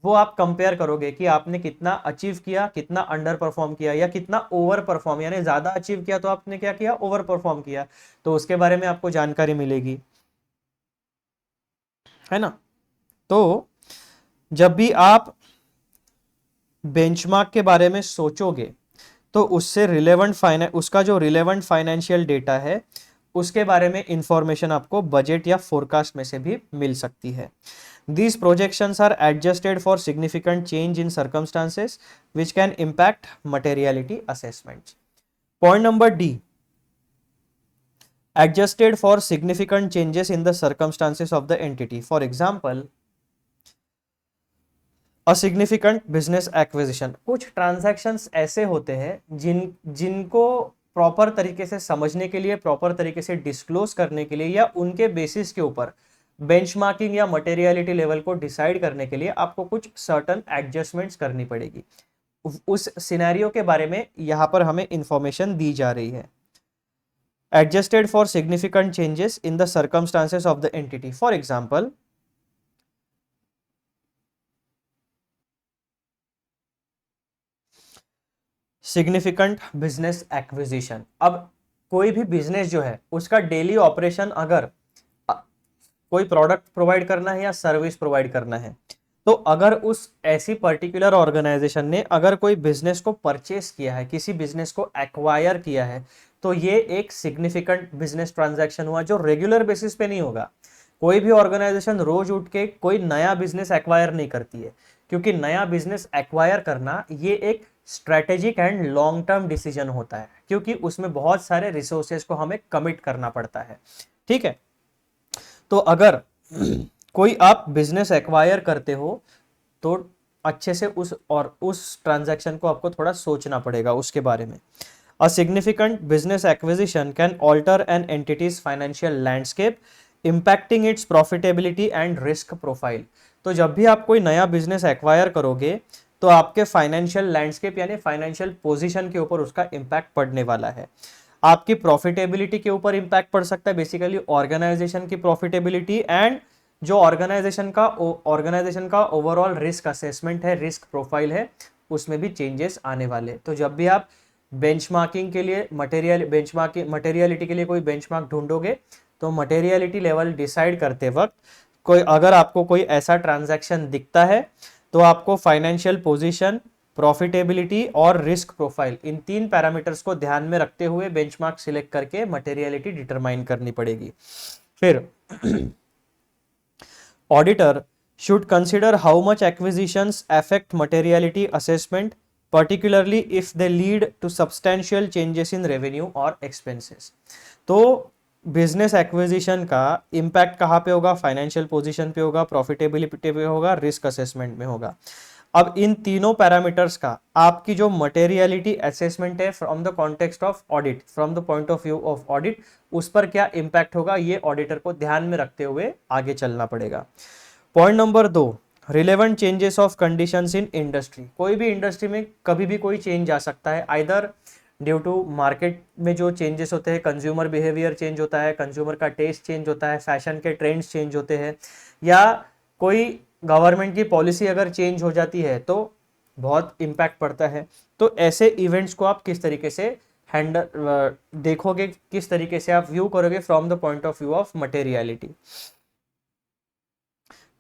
वो आप कंपेयर करोगे कि आपने कितना अचीव किया, कितना अंडर परफॉर्म किया या कितना ओवर परफॉर्म, यानी ज्यादा अचीव किया तो आपने क्या किया, ओवर परफॉर्म किया। तो उसके बारे में आपको जानकारी मिलेगी, है ना। तो जब भी आप बेंचमार्क के बारे में सोचोगे तो उससे उसका जो रिलेवेंट फाइनेंशियल डेटा है उसके बारे में इंफॉर्मेशन आपको बजट या फोरकास्ट में से भी मिल सकती है। These projections are adjusted for significant change in circumstances which can impact materiality assessments. Point number D, adjusted for significant changes in the circumstances of the entity. For example, a significant business acquisition. कुछ ट्रांजैक्शंस ऐसे होते हैं जिनको प्रॉपर तरीके से समझने के लिए, प्रॉपर तरीके से डिस्क्लोज करने के लिए या उनके बेसिस के ऊपर बेंचमार्किंग या मटेरियलिटी लेवल को डिसाइड करने के लिए आपको कुछ सर्टन एडजस्टमेंट्स करनी पड़ेगी। उस सिनेरियो के बारे में यहां पर हमें इंफॉर्मेशन दी जा रही है। Adjusted for significant changes in the circumstances of the entity. For example, significant business acquisition. अब कोई भी बिजनेस जो है उसका डेली ऑपरेशन, अगर कोई प्रोडक्ट प्रोवाइड करना है या सर्विस प्रोवाइड करना है, तो अगर उस ऐसी पर्टिकुलर ऑर्गेनाइजेशन ने अगर कोई बिजनेस को परचेस किया है, किसी बिजनेस को एक्वायर किया है, तो ये एक सिग्निफिकेंट बिजनेस ट्रांजैक्शन हुआ जो रेगुलर बेसिस पे नहीं होगा। कोई भी ऑर्गेनाइजेशन रोज उठ के कोई नया बिजनेस एक्वायर नहीं करती है, क्योंकि नया बिजनेस एक्वायर करना ये एक strategic and long term decision होता है, क्योंकि उसमें बहुत सारे रिसोर्सेज को हमें कमिट करना पड़ता है। ठीक है, तो अगर कोई आप बिजनेस एक्वायर करते हो तो अच्छे से उस ट्रांजैक्शन को आपको थोड़ा सोचना पड़ेगा उसके बारे में। A significant business acquisition can alter an entities financial landscape impacting its profitability and risk profile. तो जब भी आप कोई नया बिजनेस एक्वायर करोगे तो आपके फाइनेंशियल लैंडस्केप यानी फाइनेंशियल पोजीशन के ऊपर उसका इम्पैक्ट पड़ने वाला है। आपकी प्रॉफिटेबिलिटी के ऊपर इंपैक्ट पड़ सकता है, बेसिकली ऑर्गेनाइजेशन की प्रॉफिटेबिलिटी, एंड जो ऑर्गेनाइजेशन का ओवरऑल रिस्क असेसमेंट है, रिस्क प्रोफाइल है, उसमें भी चेंजेस आने वाले। तो जब भी आप बेंचमार्किंग के लिए मटेरियलिटी के लिए कोई बेंचमार्क ढूंढोगे तो मटेरियलिटी लेवल डिसाइड करते वक्त अगर आपको कोई ऐसा ट्रांजैक्शन दिखता है तो आपको फाइनेंशियल पोजीशन, प्रॉफिटेबिलिटी और रिस्क प्रोफाइल, इन 3 पैरामीटर्स को ध्यान में रखते हुए बेंचमार्क सिलेक्ट करके मटेरियलिटी डिटरमाइन करनी पड़ेगी। फिर auditor should consider how much acquisitions affect materiality assessment, particularly if they lead to substantial changes in revenue और expenses। तो बिजनेस एक्विजिशन का इम्पैक्ट कहाँ पे होगा, फाइनेंशियल पोजीशन पे होगा, प्रॉफिटेबिलिटी पे होगा, रिस्क असेसमेंट में होगा। अब इन तीनों पैरामीटर्स का आपकी जो मटेरियलिटी असेसमेंट है from the context of audit, from the point of view of audit, उस पर क्या इम्पैक्ट होगा ये ऑडिटर को ध्यान में रखते हुए आगे चलना पड़ेगा। Point number 2, relevant changes of conditions in industry. कोई भी इंडस्ट्री में कभी भी कोई चेंज आ सकता है, आइदर ड्यू टू मार्केट में जो चेंजेस होते हैं, कंज्यूमर बिहेवियर चेंज होता है, कंज्यूमर का टेस्ट चेंज होता है, फैशन के ट्रेंड्स चेंज होते हैं, या कोई गवर्नमेंट की पॉलिसी अगर चेंज हो जाती है तो बहुत इम्पैक्ट पड़ता है। तो ऐसे इवेंट्स को आप किस तरीके से हैंडल देखोगे, किस तरीके से आप व्यू करोगे from the point of view of materiality.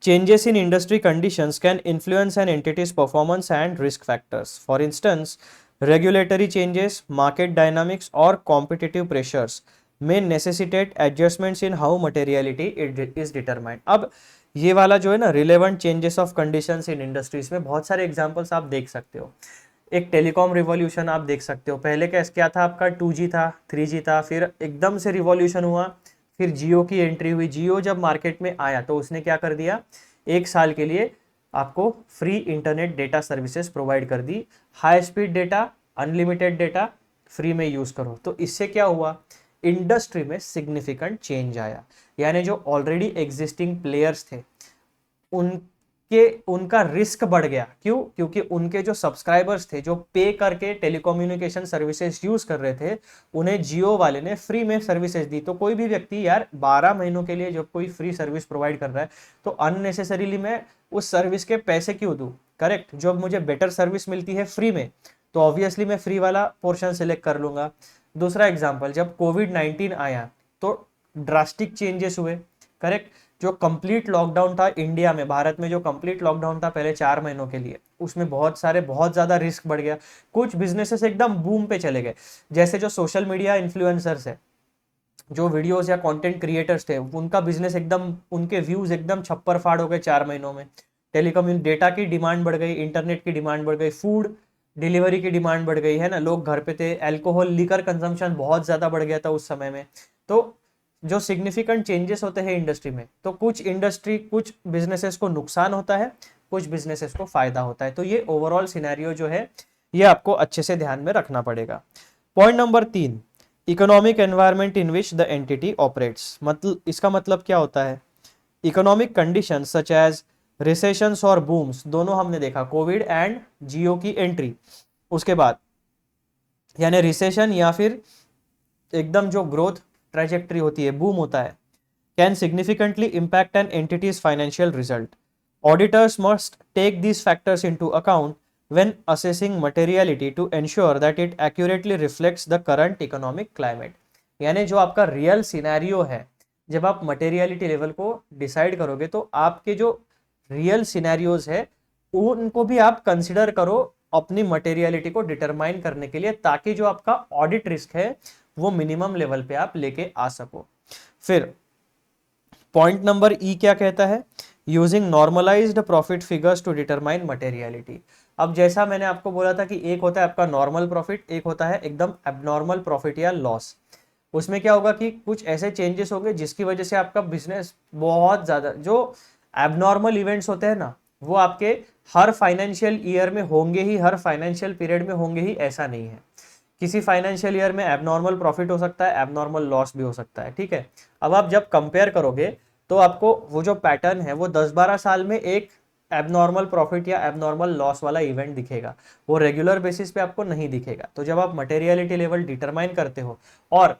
Changes in industry conditions can influence an entity's performance and risk factors. For instance, regulatory changes, market dynamics, or competitive pressures may necessitate adjustments in how materiality is determined. अब ये वाला जो है ना, relevant changes of conditions in industries में बहुत सारे एग्जाम्पल्स आप देख सकते हो। एक टेलीकॉम रिवॉल्यूशन आप देख सकते हो। पहले क्या था आपका, 2G था, 3G था, फिर एकदम से रिवॉल्यूशन हुआ, फिर जियो की एंट्री हुई। जियो जब मार्केट में आया तो उसने क्या कर दिया, 1 साल के लिए आपको free internet data services provide कर दी। High speed data, unlimited data free में यूज करो। तो इससे क्या हुआ, इंडस्ट्री में सिग्निफिकेंट चेंज आया। यानी जो ऑलरेडी एग्जिस्टिंग प्लेयर्स थे उनका रिस्क बढ़ गया। क्यों? क्योंकि उनके जो सब्सक्राइबर्स थे, जो पे करके टेलीकम्युनिकेशन सर्विसेज यूज कर रहे थे, उन्हें जियो वाले ने फ्री में सर्विसेज दी। तो कोई भी व्यक्ति यार 12 महीनों के लिए जब कोई फ्री सर्विस प्रोवाइड कर रहा है तो अननेसेसरीली मैं उस सर्विस के पैसे क्यों दूं? करेक्ट। जब मुझे बेटर सर्विस मिलती है फ्री में तो ऑब्वियसली मैं फ्री वाला पोर्शन सिलेक्ट कर लूंगा। दूसरा एग्जाम्पल, जब कोविड-19 आया तो ड्रास्टिक चेंजेस हुए। करेक्ट। जो कंप्लीट लॉकडाउन था इंडिया में, भारत में जो कंप्लीट लॉकडाउन था पहले 4 महीनों के लिए, उसमें बहुत ज्यादा रिस्क बढ़ गया। कुछ बिजनेसेस एकदम बूम पे चले गए। जैसे जो सोशल मीडिया इन्फ्लुएंसर्स है, जो वीडियोस या कंटेंट क्रिएटर्स थे, उनका बिजनेस एकदम, उनके व्यूज एकदम छप्पर फाड़ हो गए 4 महीनों में। टेलीकम्युनिकेशन डेटा की डिमांड बढ़ गई, इंटरनेट की डिमांड बढ़ गई, फूड डिलीवरी की डिमांड बढ़ गई, है ना, लोग घर पे थे, अल्कोहल लीकर कंजम्पशन बहुत ज्यादा बढ़ गया था उस समय में। तो जो सिग्निफिकेंट चेंजेस होते हैं इंडस्ट्री में, तो कुछ बिजनेसेस को नुकसान होता है, कुछ बिजनेसेस को फायदा होता है। तो ये ओवरऑल सिनेरियो जो है ये आपको अच्छे से ध्यान में रखना पड़ेगा। Point number 3, economic environment in which the entity operates. मतलब इसका मतलब क्या होता है, economic condition such as recessions और बूम्स, दोनों हमने देखा, कोविड एंड जियो की एंट्री, उसके बाद यानी रिसेशन या फिर एकदम जो ग्रोथ ट्रेजेक्टरी होती है, बूम होता है, can significantly impact an entities financial result. Auditors must take these factors into account when assessing materiality to ensure that it accurately reflects the current economic climate। यानी जो आपका रियल सिनेरियो है, जब आप मटेरियलिटी लेवल को डिसाइड करोगे तो आपके जो रियल सिनेरियोज है उनको भी आप कंसिडर करो अपनी मटेरियलिटी को डिटरमाइन करने के लिए, ताकि जो आपका ऑडिट रिस्क है वो मिनिमम लेवल पे आप लेके आ सको। फिर पॉइंट नंबर ई क्या कहता है, using normalized profit figures to determine materiality. अब जैसा मैंने आपको बोला था कि एक होता है आपका नॉर्मल प्रॉफिट, एक होता है एकदम एबनॉर्मल प्रॉफिट या लॉस। उसमें क्या होगा कि कुछ ऐसे चेंजेस होंगे जिसकी वजह से आपका बिजनेस बहुत ज्यादा, जो एबनॉर्मल इवेंट्स होते हैं ना, वो आपके हर फाइनेंशियल ईयर में होंगे ही, हर फाइनेंशियल पीरियड में होंगे ही, ऐसा नहीं है। किसी फाइनेंशियल ईयर में एबनॉर्मल प्रॉफिट हो सकता है, एबनॉर्मल लॉस भी हो सकता है। ठीक है। अब आप जब कंपेयर करोगे तो आपको वो जो पैटर्न है वो 10-12 साल में एक एबनॉर्मल प्रॉफिट या एबनॉर्मल लॉस वाला इवेंट दिखेगा, वो रेगुलर बेसिस पे आपको नहीं दिखेगा। तो जब आप मटेरियलिटी लेवल डिटरमाइन करते हो और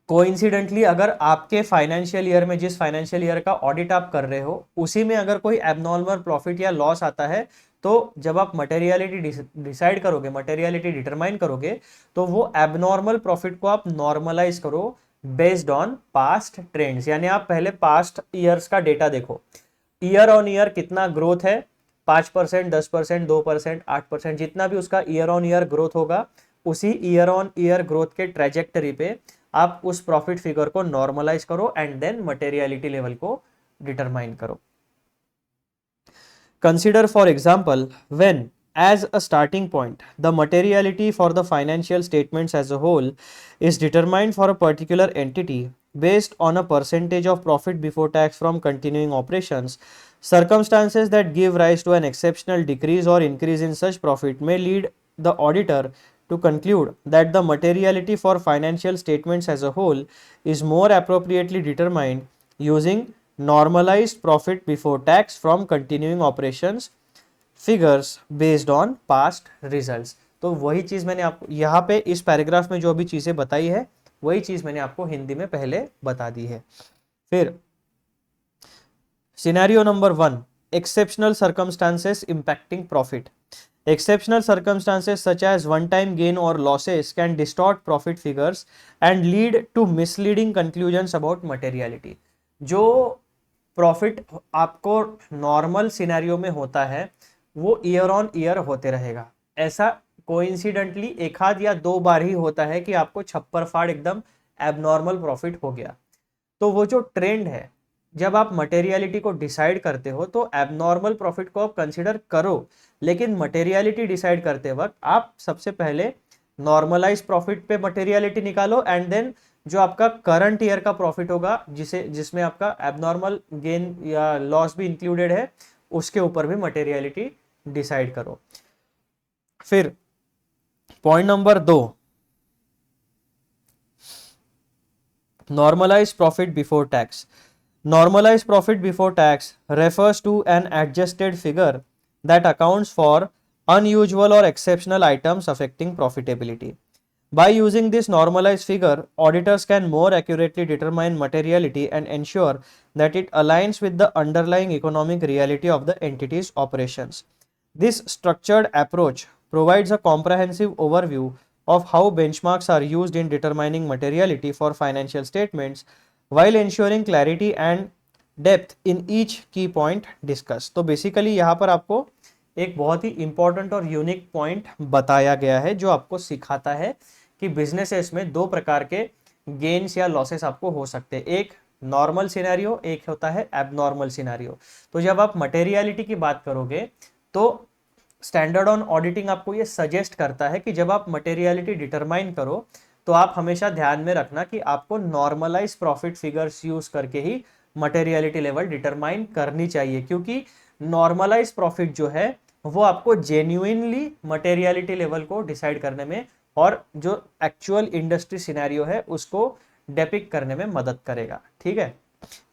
कोइंसिडेंटली अगर आपके फाइनेंशियल ईयर में, जिस फाइनेंशियल ईयर का ऑडिट आप कर रहे हो, उसी में अगर कोई एबनॉर्मल प्रॉफिट या लॉस आता है, तो जब आप मटेरियलिटी डिसाइड करोगे, मटेरियलिटी डिटरमाइन करोगे, तो वो एबनॉर्मल प्रॉफिट को आप नॉर्मलाइज करो बेस्ड ऑन पास्ट ट्रेंड्स। यानी आप पहले पास्ट ईयर्स का डेटा देखो, ईयर ऑन ईयर कितना ग्रोथ है, 5%, 10%, 2%, 8%, जितना भी उसका ईयर ऑन ईयर ग्रोथ होगा, उसी ईयर ऑन ईयर ग्रोथ के ट्रेजेक्टरी पे आप उस प्रॉफिट फिगर को नॉर्मलाइज करो एंड देन मटेरियलिटी लेवल को डिटरमाइन करो। Consider for example when as a starting point the materiality for the financial statements as a whole is determined for a particular entity based on a percentage of profit before tax from continuing operations. Circumstances that give rise to an exceptional decrease or increase in such profit may lead the auditor to conclude that the materiality for financial statements as a whole is more appropriately determined using normalized profit before tax from continuing operations figures based on past results। तो वही चीज़ मैंने आपको यहाँ पे इस पैराग्राफ में जो भी चीज़ें बताई है वही चीज़ मैंने आपको हिंदी में पहले बता दी है। फिर scenario number 1, exceptional circumstances impacting profit. Exceptional circumstances such as one-time gain or losses can distort profit figures and lead to misleading conclusions about materiality. जो प्रॉफिट आपको नॉर्मल सिनेरियो में होता है वो ईयर ऑन ईयर होते रहेगा। ऐसा कोइंसिडेंटली एक आध या दो बार ही होता है कि आपको छप्पर फाड़ एकदम एबनॉर्मल प्रॉफिट हो गया। तो वो जो ट्रेंड है, जब आप मटेरियलिटी को डिसाइड करते हो तो एबनॉर्मल प्रॉफिट को आप कंसिडर करो, लेकिन मटेरियलिटी डिसाइड करते वक्त आप सबसे पहले नॉर्मलाइज प्रॉफिट पे मटेरियलिटी निकालो एंड देन जो आपका करंट ईयर का प्रॉफिट होगा जिसमें आपका एबनॉर्मल गेन या लॉस भी इंक्लूडेड है उसके ऊपर भी मटेरियलिटी डिसाइड करो। फिर point number 2, normalized profit before tax. Normalized profit before tax refers to an adjusted figure that accounts for unusual or exceptional items affecting profitability. By using this normalized figure, auditors can more accurately determine materiality and ensure that it aligns with the underlying economic reality of the entity's operations. This structured approach provides a comprehensive overview of how benchmarks are used in determining materiality for financial statements while ensuring clarity and depth in each key point discussed. तो बेसिकली यहाँ पर आपको एक बहुत ही इंपॉर्टेंट और यूनिक पॉइंट बताया गया है जो आपको सिखाता है कि बिजनेसेस में दो प्रकार के गेन्स या लॉसेस आपको हो सकते हैं, एक नॉर्मल सिनेरियो, एक होता है एबनॉर्मल सिनेरियो। तो जब आप मटेरियलिटी की बात करोगे तो स्टैंडर्ड ऑन ऑडिटिंग आपको ये सजेस्ट करता है कि जब आप मटेरियलिटी डिटरमाइन करो तो आप हमेशा ध्यान में रखना कि आपको नॉर्मलाइज प्रॉफिट फिगर्स यूज करके ही मटेरियलिटी लेवल डिटरमाइन करनी चाहिए, क्योंकि नॉर्मलाइज प्रॉफिट जो है वो आपको जेन्युइनली मटेरियलिटी लेवल को डिसाइड करने में और जो एक्चुअल इंडस्ट्री सिनेरियो है उसको डेपिक्ट करने में मदद करेगा। ठीक है,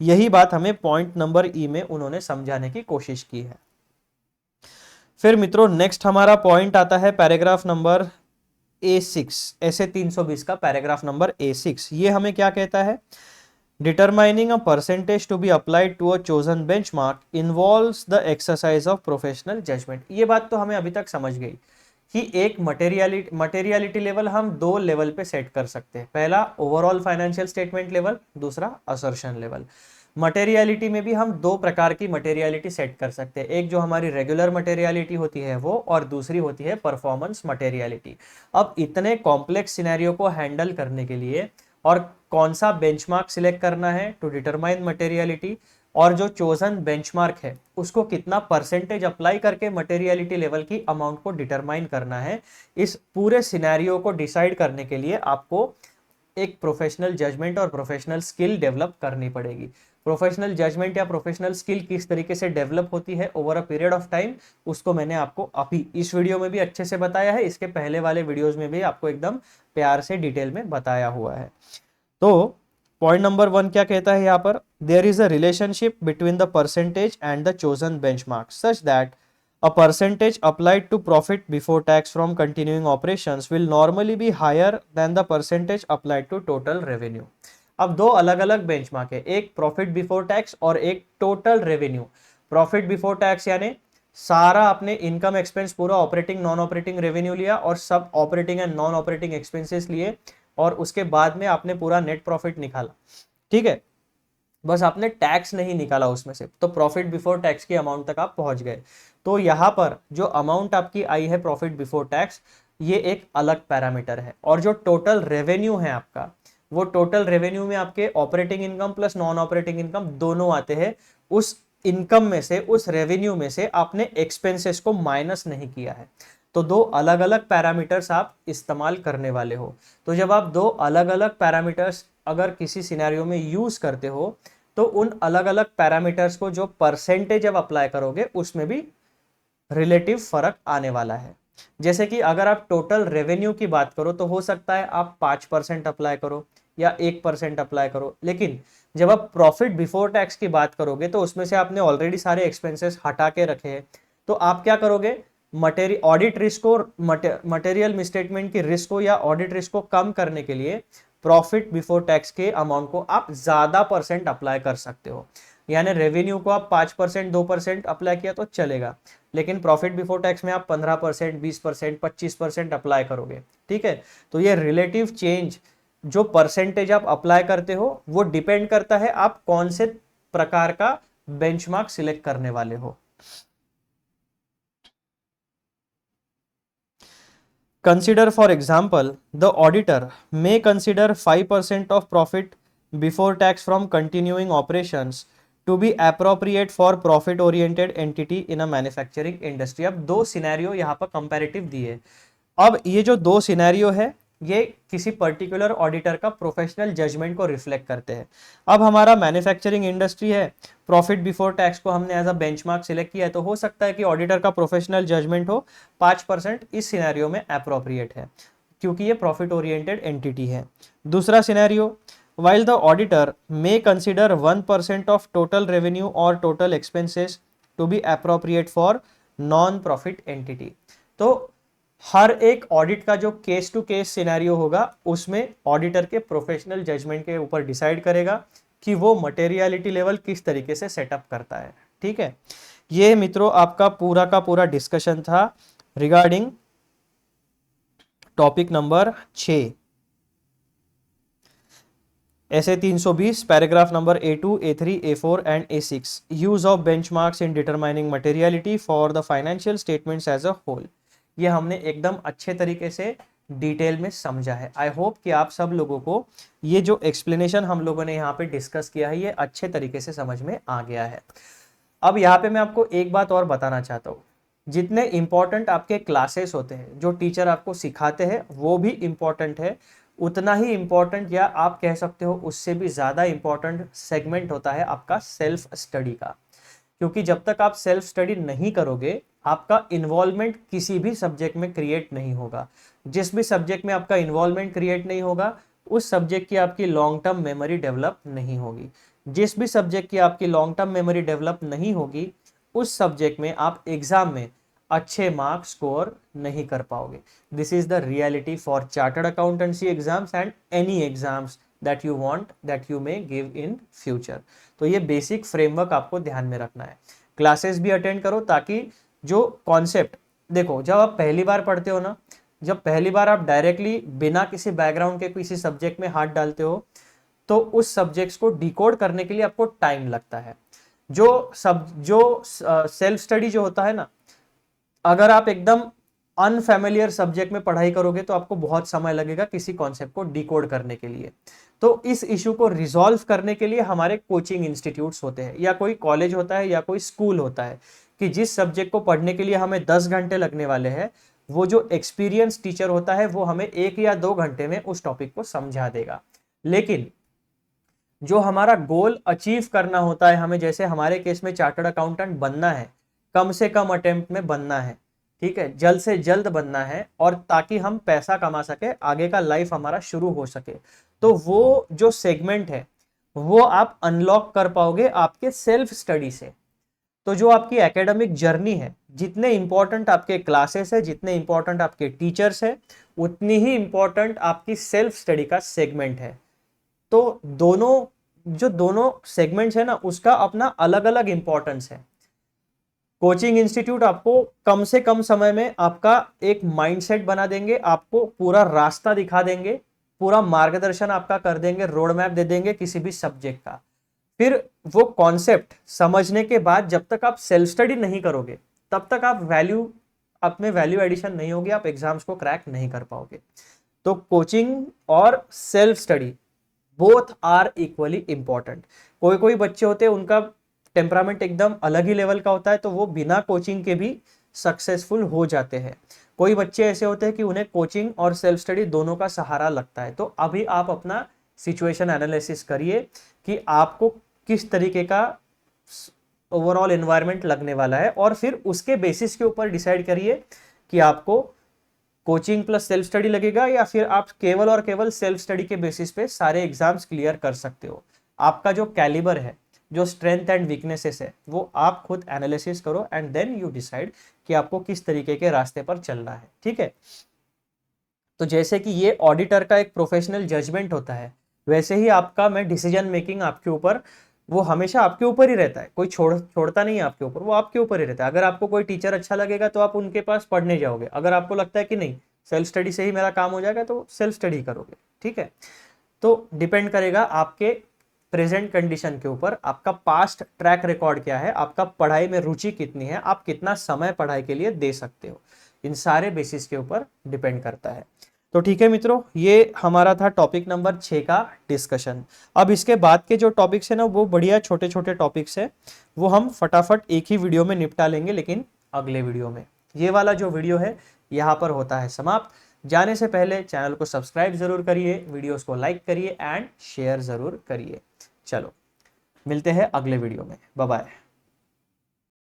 यही बात हमें पॉइंट नंबर ई में उन्होंने समझाने की कोशिश की है। फिर मित्रों नेक्स्ट हमारा पॉइंट आता है पैराग्राफ नंबर A6, ऐसे 320 का पैराग्राफ नंबर A6। ये हमें क्या कहता है? Determining a percentage to be applied to a chosen benchmark involves the exercise of professional judgement. ये बात तो हमें अभी तक समझ गई कि एक मटेरियलिटी लेवल हम दो लेवल पे सेट कर सकते हैं, पहला ओवरऑल फाइनेंशियल स्टेटमेंट लेवल, दूसरा असर्शन लेवल। मटेरियलिटी में भी हम दो प्रकार की मटेरियलिटी सेट कर सकते हैं, एक जो हमारी रेगुलर मटेरियलिटी होती है वो, और दूसरी होती है परफॉर्मेंस मटेरियलिटी। अब इतने कॉम्प्लेक्स सिनेरियो को हैंडल करने के लिए और कौन सा बेंचमार्क सिलेक्ट करना है टू डिटरमाइन मटेरियलिटी, और जो चोजन बेंचमार्क है उसको कितना परसेंटेज अप्लाई करके मटेरियलिटी लेवल की अमाउंट को डिटरमाइन करना है, इस पूरे सिनेरियो को डिसाइड करने के लिए आपको एक प्रोफेशनल जजमेंट और प्रोफेशनल स्किल डेवलप करनी पड़ेगी। प्रोफेशनल जजमेंट या प्रोफेशनल स्किल किस तरीके से डेवलप होती है over a period of time, उसको मैंने आपको अभी इस वीडियो में भी अच्छे से बताया है, इसके पहले वाले वीडियोस में भी आपको एकदम प्यार से डिटेल में बताया हुआ है। तो पॉइंट नंबर 1 क्या कहता है यहाँ पर? There is a relationship between the percentage and the chosen benchmark such that a percentage applied to profit before tax from continuing operations will normally be higher than the percentage applied to total revenue. अब दो अलग अलग बेंचमार्क है, एक प्रॉफिट बिफोर टैक्स और एक total revenue. Profit before tax यानी सारा आपने इनकम एक्सपेंस पूरा ऑपरेटिंग नॉन ऑपरेटिंग रेवेन्यू लिया और सब operating and non operating expenses लिए और उसके बाद में आपने पूरा नेट प्रॉफिट निकाला। ठीक है, बस आपने टैक्स नहीं निकाला उसमें से, तो प्रॉफिट बिफोर टैक्स की अमाउंट तक आप पहुंच गए। तो यहाँ पर जो अमाउंट आपकी आई है प्रॉफिट बिफोर टैक्स, ये एक अलग पैरामीटर है, और जो टोटल रेवेन्यू है आपका, वो टोटल रेवेन्यू में आपके operating income plus non operating income दोनों आते हैं। उस इनकम में से, उस रेवेन्यू में से आपने एक्सपेंसेस को माइनस नहीं किया है। तो दो अलग अलग पैरामीटर्स आप इस्तेमाल करने वाले हो। तो जब आप दो अलग अलग पैरामीटर्स अगर किसी सिनेरियो में यूज करते हो तो उन अलग अलग पैरामीटर्स को जो परसेंटेज अब अप्लाई करोगे उसमें भी रिलेटिव फर्क आने वाला है। जैसे कि अगर आप टोटल रेवेन्यू की बात करो तो हो सकता है आप 5% अप्लाई करो या 1% अप्लाई करो, लेकिन जब आप प्रॉफिट बिफोर टैक्स की बात करोगे तो उसमें से आपने ऑलरेडी सारे एक्सपेंसेस हटा के रखे हैं, तो आप क्या करोगे? ऑडिट रिस्क को, मटेरियल मिसस्टेटमेंट की रिस्क को या ऑडिट रिस्क को कम करने के लिए प्रॉफिट बिफोर टैक्स के अमाउंट को आप ज्यादा परसेंट अप्लाई कर सकते हो। यानी रेवेन्यू को आप 5%, 2% अप्लाई किया तो चलेगा, लेकिन प्रॉफिट बिफोर टैक्स में आप 15%, 20%, 25% अप्लाई करोगे। ठीक है, तो ये रिलेटिव चेंज जो परसेंटेज आप अप्लाई करते हो वो डिपेंड करता है आप कौन से प्रकार का बेंचमार्क सिलेक्ट करने वाले हो। Consider, for example, the auditor may consider 5% of profit before tax from continuing operations to be appropriate for profit oriented entity in a manufacturing industry। अब दो सिनेरियो यहाँ पर कंपैरेटिव दिए। अब ये जो दो सिनेरियो है ये किसी पर्टिकुलर ऑडिटर का प्रोफेशनल जजमेंट को रिफ्लेक्ट करते हैं। अब हमारा मैन्युफैक्चरिंग इंडस्ट्री है, प्रॉफिट बिफोर टैक्स को हमने एज अ बेंचमार्क सिलेक्ट किया है, तो हो सकता है कि ऑडिटर का प्रोफेशनल जजमेंट हो 5% इस सिनेरियो में अप्रोप्रिएट है, क्योंकि ये प्रॉफिट ओरिएंटेड एंटिटी है। दूसरा scenario, while the auditor may consider 1% of total revenue or total expenses to be appropriate for non-profit entity। तो हर एक ऑडिट का जो केस टू केस सिनेरियो होगा उसमें ऑडिटर के प्रोफेशनल जजमेंट के ऊपर डिसाइड करेगा कि वो मटेरियलिटी लेवल किस तरीके से सेटअप करता है। ठीक है, ये मित्रों आपका पूरा का पूरा डिस्कशन था रिगार्डिंग टॉपिक नंबर 6, ऐसे 320 paragraph number A2, A3, A4 and A6, use of benchmarks in determining materiality for the financial statements as a whole. ये हमने एकदम अच्छे तरीके से डिटेल में समझा है। आई होप कि आप सब लोगों को ये जो एक्सप्लेनेशन हम लोगों ने यहाँ पे डिस्कस किया है ये अच्छे तरीके से समझ में आ गया है। अब यहाँ पे मैं आपको एक बात और बताना चाहता हूँ, जितने इंपॉर्टेंट आपके क्लासेस होते हैं, जो टीचर आपको सिखाते हैं वो भी इंपॉर्टेंट है, उतना ही इंपॉर्टेंट या आप कह सकते हो उससे भी ज़्यादा इंपॉर्टेंट सेगमेंट होता है आपका सेल्फ स्टडी का। क्योंकि जब तक आप सेल्फ स्टडी नहीं करोगे आपका इन्वॉल्वमेंट किसी भी सब्जेक्ट में क्रिएट नहीं होगा। जिस भी सब्जेक्ट में आपका इन्वॉल्वमेंट क्रिएट नहीं होगा उस सब्जेक्ट की आपकी लॉन्ग टर्म मेमोरी डेवलप नहीं होगी। जिस भी सब्जेक्ट की आपकी लॉन्ग टर्म मेमोरी डेवलप नहीं होगी उस सब्जेक्ट में आप एग्जाम में अच्छे मार्क्स स्कोर नहीं कर पाओगे। This is the reality for chartered accountancy exams and any exams that you want that you may give in future. तो ये बेसिक फ्रेमवर्क आपको ध्यान में रखना है। क्लासेस भी अटेंड करो ताकि जो कॉन्सेप्ट, देखो जब आप पहली बार पढ़ते हो ना, जब पहली बार आप डायरेक्टली बिना किसी बैकग्राउंड के किसी सब्जेक्ट में हाथ डालते हो तो उस सब्जेक्ट्स को डिकोड करने के लिए आपको टाइम लगता है। जो सेल्फ स्टडी जो होता है ना, अगर आप एकदम अनफैमिलियर सब्जेक्ट में पढ़ाई करोगे तो आपको बहुत समय लगेगा किसी कॉन्सेप्ट को डिकोड करने के लिए। तो इस इशू को रिजॉल्व करने के लिए हमारे कोचिंग इंस्टीट्यूट्स होते हैं या कोई कॉलेज होता है या कोई स्कूल होता है कि जिस सब्जेक्ट को पढ़ने के लिए हमें 10 घंटे लगने वाले हैं, वो जो एक्सपीरियंस टीचर होता है वो हमें 1 या 2 घंटे में उस टॉपिक को समझा देगा। लेकिन जो हमारा गोल अचीव करना होता है, हमें जैसे हमारे केस में चार्टर्ड अकाउंटेंट बनना है, कम से कम अटेम्प्ट में बनना है, ठीक है, जल्द से जल्द बनना है, और ताकि हम पैसा कमा सके, आगे का लाइफ हमारा शुरू हो सके, तो वो जो सेगमेंट है वो आप अनलॉक कर पाओगे आपके सेल्फ स्टडी से। तो जो आपकी एकेडमिक जर्नी है, जितने इंपॉर्टेंट आपके क्लासेस है, जितने इंपॉर्टेंट आपके टीचर्स है, उतनी ही इंपॉर्टेंट आपकी सेल्फ स्टडी का सेगमेंट है। तो दोनों सेगमेंट्स है ना, उसका अपना अलग अलग इंपॉर्टेंस है। कोचिंग इंस्टीट्यूट आपको कम से कम समय में आपका एक माइंडसेट बना देंगे, आपको पूरा रास्ता दिखा देंगे, पूरा मार्गदर्शन आपका कर देंगे, रोड मैप दे देंगे किसी भी सब्जेक्ट का। फिर वो कॉन्सेप्ट समझने के बाद जब तक आप सेल्फ स्टडी नहीं करोगे तब तक आप अपने वैल्यू एडिशन नहीं होगी, आप एग्जाम्स को क्रैक नहीं कर पाओगे। तो कोचिंग और self study both are equally important. कोई कोई बच्चे होते हैं उनका टेम्परामेंट एकदम अलग ही लेवल का होता है, तो वो बिना कोचिंग के भी सक्सेसफुल हो जाते हैं। कोई बच्चे ऐसे होते हैं कि उन्हें कोचिंग और सेल्फ स्टडी दोनों का सहारा लगता है। तो अभी आप अपना सिचुएशन एनालिसिस करिए कि आपको किस तरीके का ओवरऑल एनवायरनमेंट लगने वाला है, और फिर उसके बेसिस के ऊपर डिसाइड करिए कि आपको कोचिंग प्लस सेल्फ स्टडी लगेगा या फिर आप केवल और केवल सेल्फ स्टडी के बेसिस पे सारे एग्जाम्स क्लियर कर सकते हो। आपका जो कैलिबर है जो स्ट्रेंथ एंड वीकनेसेस है वो आप खुद एनालिसिस करो एंड देन यू डिसाइड कि आपको किस तरीके के रास्ते पर चलना है, ठीक है। तो जैसे कि ये ऑडिटर का एक प्रोफेशनल जजमेंट होता है, वैसे ही आपका मैं डिसीजन मेकिंग आपके ऊपर, वो हमेशा आपके ऊपर ही रहता है, कोई छोड़ता नहीं है आपके ऊपर, वो आपके ऊपर ही रहता है। अगर आपको कोई टीचर अच्छा लगेगा तो आप उनके पास पढ़ने जाओगे, अगर आपको लगता है कि नहीं सेल्फ स्टडी से ही मेरा काम हो जाएगा तो सेल्फ स्टडी करोगे, ठीक है। तो डिपेंड करेगा आपके प्रेजेंट कंडीशन के ऊपर, आपका पास्ट ट्रैक रिकॉर्ड क्या है, आपका पढ़ाई में रुचि कितनी है, आप कितना समय पढ़ाई के लिए दे सकते हो, इन सारे बेसिस के ऊपर डिपेंड करता है। तो ठीक है मित्रों, ये हमारा था टॉपिक नंबर 6 का डिस्कशन। अब इसके बाद के जो टॉपिक्स है ना वो बढ़िया छोटे छोटे टॉपिक्स है, वो हम फटाफट एक ही वीडियो में निपटा लेंगे, लेकिन अगले वीडियो में। ये वाला जो वीडियो है यहाँ पर होता है समाप्त। जाने से पहले चैनल को सब्सक्राइब जरूर करिए, वीडियोस को लाइक करिए एंड शेयर जरूर करिए। चलो मिलते हैं अगले वीडियो में, बाय बाय।